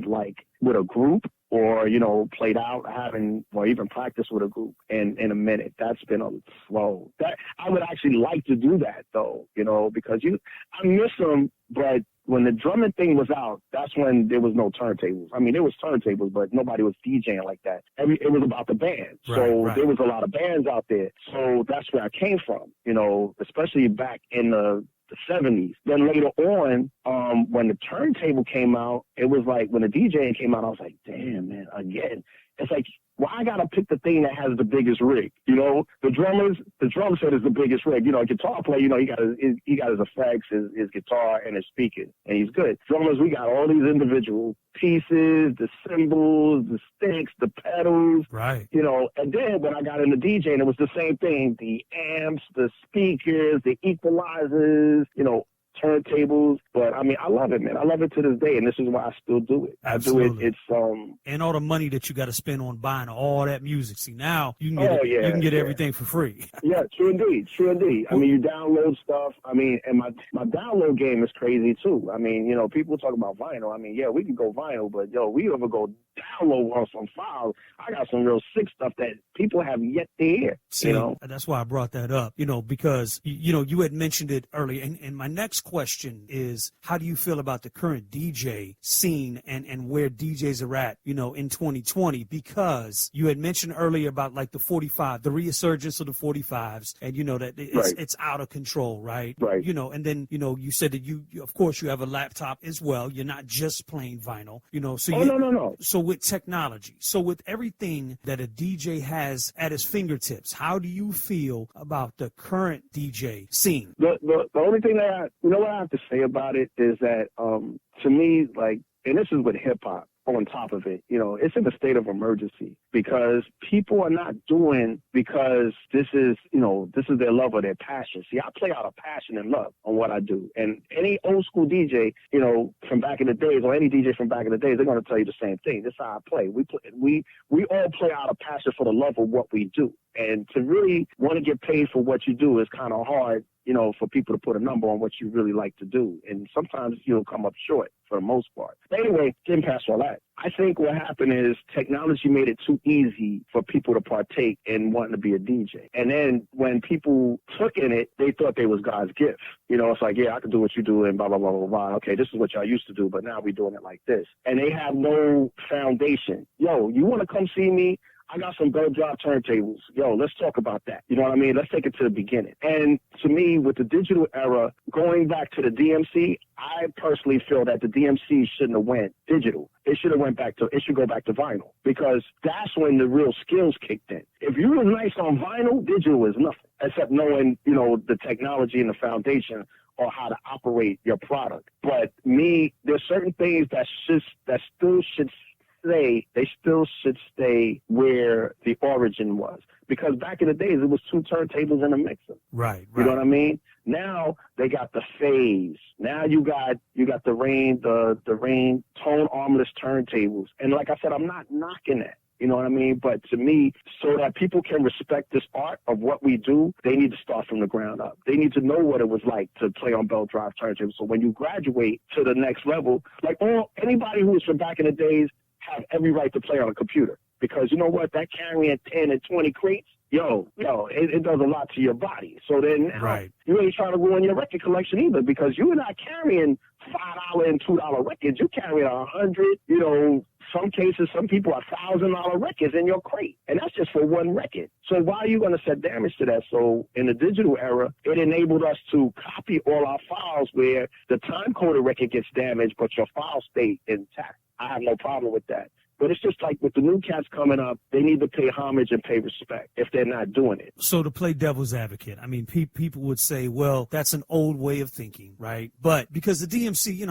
like with a group or, you know, played out. I haven't, or even practiced with a group in a minute. That's been a slow. That I would actually like to do that though, you know, because I miss them, but when the drumming thing was out, that's when there was no turntables. I mean, there was turntables, but nobody was DJing like that. It was about the band. So there was a lot of bands out there. So that's where I came from, you know, especially back in the 70s. Then later on, when the turntable came out, it was like when the DJing came out, I was like, damn, man, again. It's like, why I gotta pick the thing that has the biggest rig? You know, the drum set is the biggest rig. You know, a guitar player, you know, he got his effects, his guitar, and his speakers, and he's good. Drummers, we got all these individual pieces, the cymbals, the sticks, the pedals, right? You know, and then when I got into DJing, it was the same thing: the amps, the speakers, the equalizers, you know, turntables. But I mean, I love it, man. I love it to this day, and this is why I still do it. Absolutely. I do it. It's and all the money that you got to spend on buying all that music. See, now you can get everything for free. Yeah, true indeed. I mean, you download stuff. I mean, and my download game is crazy too. I mean, you know, people talk about vinyl. I mean, yeah, we can go vinyl, but yo, we ever go download on some files. I got some real sick stuff that people have yet to hear. See, you know, that's why I brought that up. You know, because you had mentioned it earlier, and my next question is, how do you feel about the current DJ scene and where DJs are at, you know, in 2020? Because you had mentioned earlier about like the 45, the resurgence of the 45s, and you know that it's out of control, right? Right. You know, and then you you said that you of course you have a laptop as well. You're not just playing vinyl, you know. So no. So with technology, so with everything that a DJ has at his fingertips, how do you feel about the current DJ scene? The only thing that what I have to say about it is that to me, like, and this is with hip hop, on top of it. You know, it's in a state of emergency because people are not doing because this is their love or their passion. See, I play out of passion and love on what I do. And any old school DJ, you know, from back in the days, or any DJ from back in the days, they're going to tell you the same thing. This is how I play. We all play out of passion for the love of what we do. And to really want to get paid for what you do is kind of hard, you know, for people to put a number on what you really like to do. And sometimes you'll come up short for the most part. But anyway, getting past all that, I think what happened is technology made it too easy for people to partake in wanting to be a DJ. And then when people took in it, they thought they was God's gift. You know, it's like, yeah, I can do what you do and blah, blah, blah, blah, blah. Okay, this is what y'all used to do, but now we're doing it like this. And they have no foundation. Yo, you want to come see me? I got some bell drop turntables. Yo, let's talk about that. You know what I mean? Let's take it to the beginning. And to me, with the digital era, going back to the DMC, I personally feel that the DMC shouldn't have went digital. It should go back to vinyl, because that's when the real skills kicked in. If you were nice on vinyl, digital is nothing, except knowing, you know, the technology and the foundation or how to operate your product. But there's certain things that still should stay where the origin was. Because back in the days, it was 2 turntables and a mixer. Right. You know what I mean? Now they got the phase. Now you got the Rain tone armless turntables. And like I said, I'm not knocking that. You know what I mean? But to me, so that people can respect this art of what we do, they need to start from the ground up. They need to know what it was like to play on belt drive turntables. So when you graduate to the next level, like anybody who was from back in the days have every right to play on a computer. Because you know what? That carrying 10 and 20 crates, it does a lot to your body. So then now, you ain't trying to ruin your record collection either, because you're not carrying $5 and $2 records. You're carrying 100, some cases, some people are $1,000 records in your crate. And that's just for one record. So why are you going to set damage to that? So in the digital era, it enabled us to copy all our files where the time-coded record gets damaged, but your files stay intact. I have no problem with that. But it's just like with the new cats coming up, they need to pay homage and pay respect if they're not doing it. So to play devil's advocate, I mean, people would say, well, that's an old way of thinking, right? But because the DMC,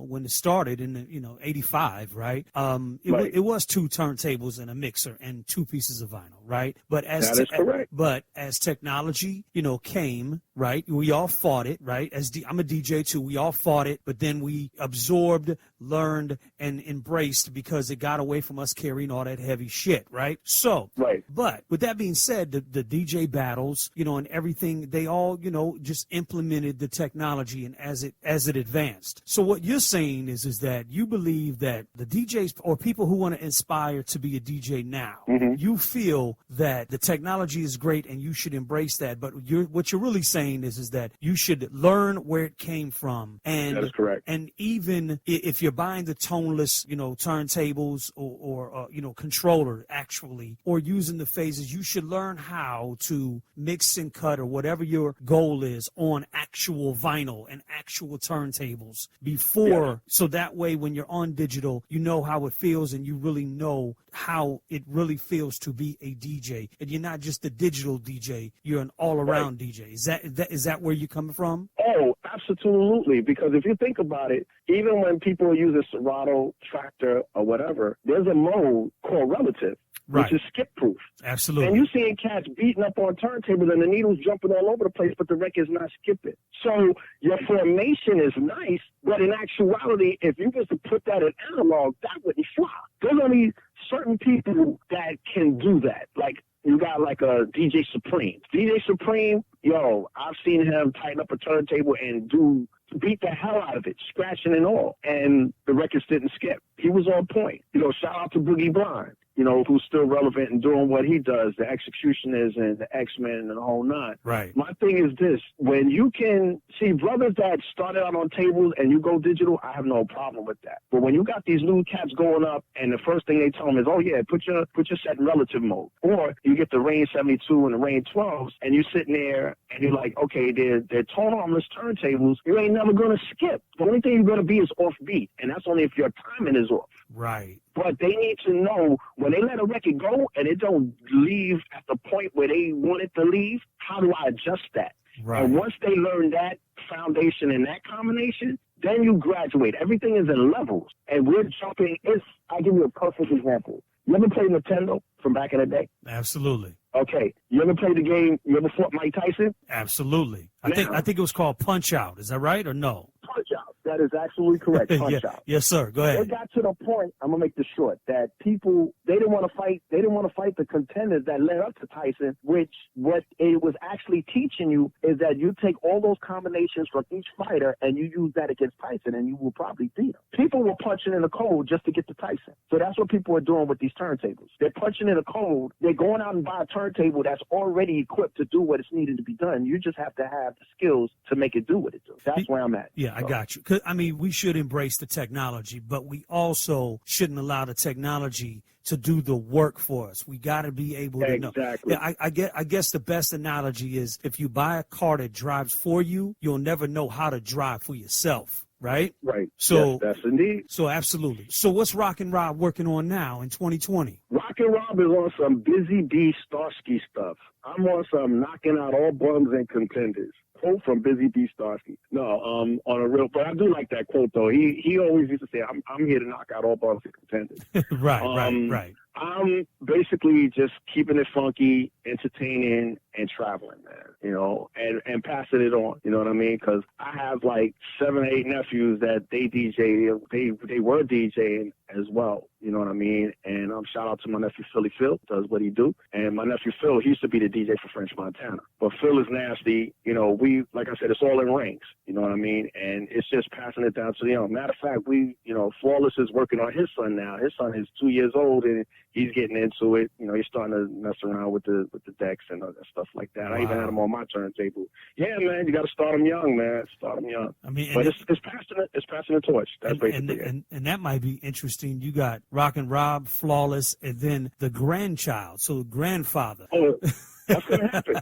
when it started in, 85, right? It was 2 turntables and a mixer and 2 pieces of vinyl, right? But that is correct. But as technology, came, right? We all fought it, right? I'm a DJ too. We all fought it, but then we absorbed, learned, and embraced because it got away from us carrying all that heavy shit, right? So, but with that being said, the DJ battles, and everything, they all, just implemented the technology and as it advanced. So what you're saying is that you believe that the DJs or people who want to inspire to be a DJ now, you feel that the technology is great and you should embrace that. But what you're really saying is that you should learn where it came from. And that is correct. And even if you're buying the toneless, turntables or controller actually, or using the phases, you should learn how to mix and cut or whatever your goal is on actual vinyl and actual turntables before. So that way when you're on digital, you know how it feels and you really know how it really feels to be a DJ. And you're not just a digital DJ, you're an all-around DJ. Is that where you're coming from? Oh, absolutely. Because if you think about it, even when people use a Serato, Tractor, or whatever, there's a mode called relative, which is skip-proof. Absolutely. And you're seeing cats beating up on turntables and the needles jumping all over the place, but the record's not skipping. So your formation is nice, but in actuality, if you was to put that in analog, that wouldn't fly. There's only certain people that can do that. Like, you got like a DJ Supreme. DJ Supreme, I've seen him tighten up a turntable and beat the hell out of it, scratching and all. And the records didn't skip. He was on point. Shout out to Boogie Blind, who's still relevant and doing what he does, the Executioners and the X-Men and the whole nine. Right. My thing is this, when you can see brothers that started out on tables and you go digital, I have no problem with that. But when you got these new cats going up and the first thing they tell them is, put your set in relative mode. Or you get the Rain 72 and the Rain 12s and you're sitting there and you're like, okay, they're tone armless turntables. You ain't never going to skip. The only thing you're going to be is off beat. And that's only if your timing is off. Right. But they need to know when they let a record go and it don't leave at the point where they want it to leave, how do I adjust that? Right. And once they learn that foundation and that combination, Then you graduate. Everything is in levels. And we're jumping. I'll give you a perfect example. You ever play Nintendo from back in the day? Absolutely. Okay. You ever played the game? You ever fought Mike Tyson? Absolutely. I think it was called Punch Out. Is that right or no? Punch Out. That is absolutely correct. Punch Out. Yes, sir. Go ahead. It got to the point, I'm going to make this short, that people, they didn't want to fight the contenders that led up to Tyson, which what it was actually teaching you is that you take all those combinations from each fighter and you use that against Tyson and you will probably beat him. People were punching in the code just to get to Tyson. So that's what people are doing with these turntables. They're punching in a code. They're going out and buy a turntable that's already equipped to do what is needed to be done. You just have to have the skills to make it do what it does. That's where I'm at. Yeah, I got you. 'Cause, I mean, we should embrace the technology, but we also shouldn't allow the technology to do the work for us. We got to be able to know. Exactly. Yeah, I guess the best analogy is if you buy a car that drives for you, you'll never know how to drive for yourself. Right? Right. So yes, that's indeed. So absolutely. So what's Rockin' Rob working on now in 2020? Rockin' Rob is on some Busy Bee Starsky stuff. I'm on some knocking out all bums and contenders. Quote from Busy Bee Starsky. No, on a real, but I do like that quote though. He always used to say, "I'm here to knock out all bums and contenders." Right. I'm basically just keeping it funky, entertaining, and traveling, man, you know, and passing it on, you know what I mean? Because I have like 7 or 8 nephews that they DJ, they were DJing as well, you know what I mean? And shout out to my nephew Phil, does what he do. And my nephew Phil, he used to be the DJ for French Montana. But Phil is nasty, you know, like I said, it's all in ranks, you know what I mean? And it's just passing it down to the young. Matter of fact, Flawless is working on his son now. His son is 2 years old and he's getting into it. You know, he's starting to mess around with the decks and stuff like that. Wow. I even had him on my turntable. Yeah, man, you got to start him young, man. Start him young. I mean, but it's passing the torch. That's basically it. And that might be interesting. You got Rockin' Rob, Flawless, and then the grandchild, so grandfather. Oh. That's going to happen.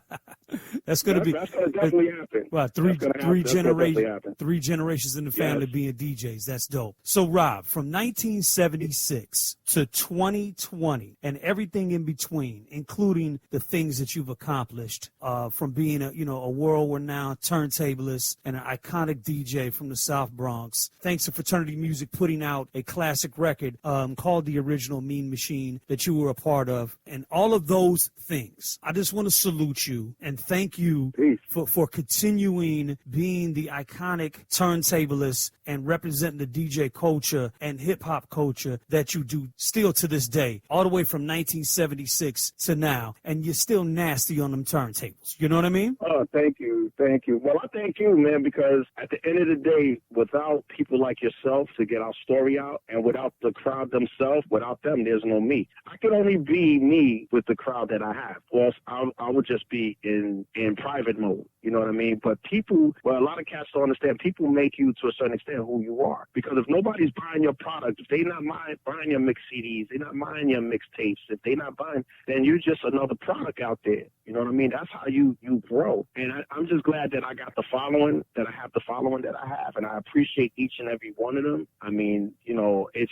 That's going to definitely happen. Well, three generations in the family being DJs. That's dope. So, Rob, from 1976 to 2020 and everything in between, including the things that you've accomplished, from being a world-renowned turntablist and an iconic DJ from the South Bronx, thanks to Fraternity Music putting out a classic record called The Original Mean Machine that you were a part of, and all of those things. I just want to salute you and thank you for continuing being the iconic turntablist and representing the DJ culture and hip-hop culture that you do still to this day, all the way from 1976 to now, and you're still nasty on them turntables. You know what I mean? Oh, thank you. Well, I thank you, man, because at the end of the day, without people like yourself to get our story out, and without the crowd themselves, without them, there's no me. I can only be me with the crowd that I have. Or I would just be in private mode. You know what I mean? But a lot of cats don't understand. People make you, to a certain extent, who you are. Because if nobody's buying your product, if they're not buying your mix CDs, they're not buying your mixtapes, if they're not buying, then you're just another product out there. You know what I mean? That's how you grow. And I'm just glad that I got the following, that I have the following that I have. And I appreciate each and every one of them. I mean, you know, it's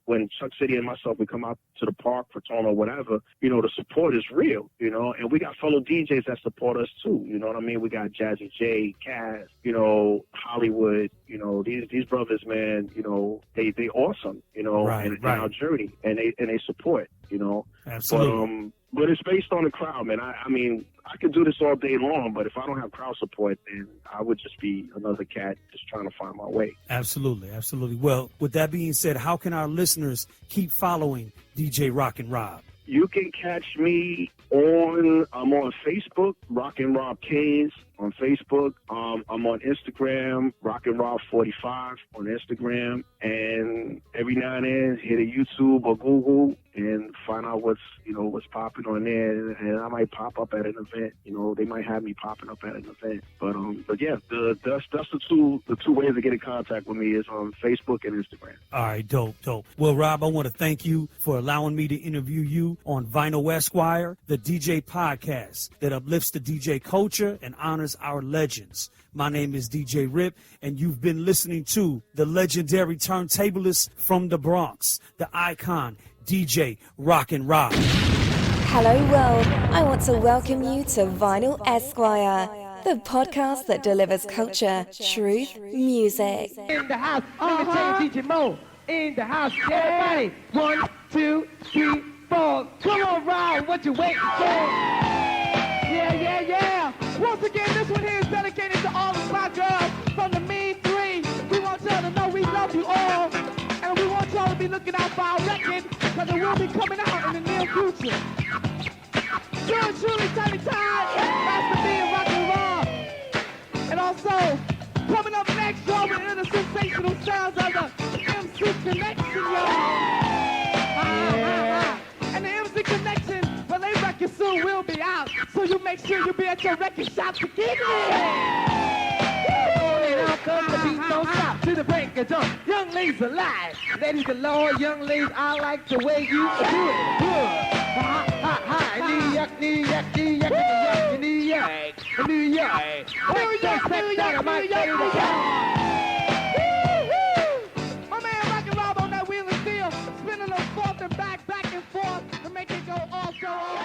when Chuck City and myself, we come out to the park for tone or whatever, you know, the support is real, you know, and we got fellow DJs that support us too. You know what I mean? We got Jazzy J, Kaz, you know, Hollywood, you know, these brothers, man, you know, they awesome, you know, and our journey, and they support, you know. Absolutely. But it's based on the crowd, man. I mean, I could do this all day long, but if I don't have crowd support, then I would just be another cat just trying to find my way. Absolutely. Well, with that being said, how can our listeners keep following DJ Rockin' Rob? You can catch me I'm on Facebook, Rockin' Rob K's on Facebook. I'm on Instagram, Rockin' Rob 45 on Instagram. And every now and then, hit a YouTube or Google and find out what's popping on there. And I might pop up at an event. You know, they might have me popping up at an event. But yeah, that's the two ways to get in contact with me is on Facebook and Instagram. All right, dope. Well, Rob, I want to thank you for allowing me to interview you on Vinyl Esquire, the DJ podcast that uplifts the DJ culture and honors our legends. My name is DJ Rip, and you've been listening to the legendary turntablist from the Bronx, the icon, DJ Rockin' Rob. Hello world, I want to welcome you to Vinyl Esquire, the podcast that delivers culture, truth, music. In the house, let me tell you, DJ Mo. In the house, everybody. 1, 2, 3, 4. Come on, Rob, what you waiting for? Yeah. Once again, this one here is dedicated to all of my girls from the Mean Three. We want y'all to know we love you all, and we want y'all to be looking out for our record, because it will be coming out in the near future. Yours truly, Tiny Time, Master B and Rockin' Rob. And also, coming up next, y'all, we're in the sensational sounds of the MC Connection, y'all. And the MC Connection, well, they record soon will be out, so you make sure you be at your record shop to get it. And out comes the beat, don't stop to the break of dawn. Young ladies alive, ladies galore, young ladies, I like the way you do it. Ha ha ha, New York, New York, New York, New York, New York, New York. My man Rockin' Rob on that wheel and steel, spinning them forth and back and forth to make it go all so all.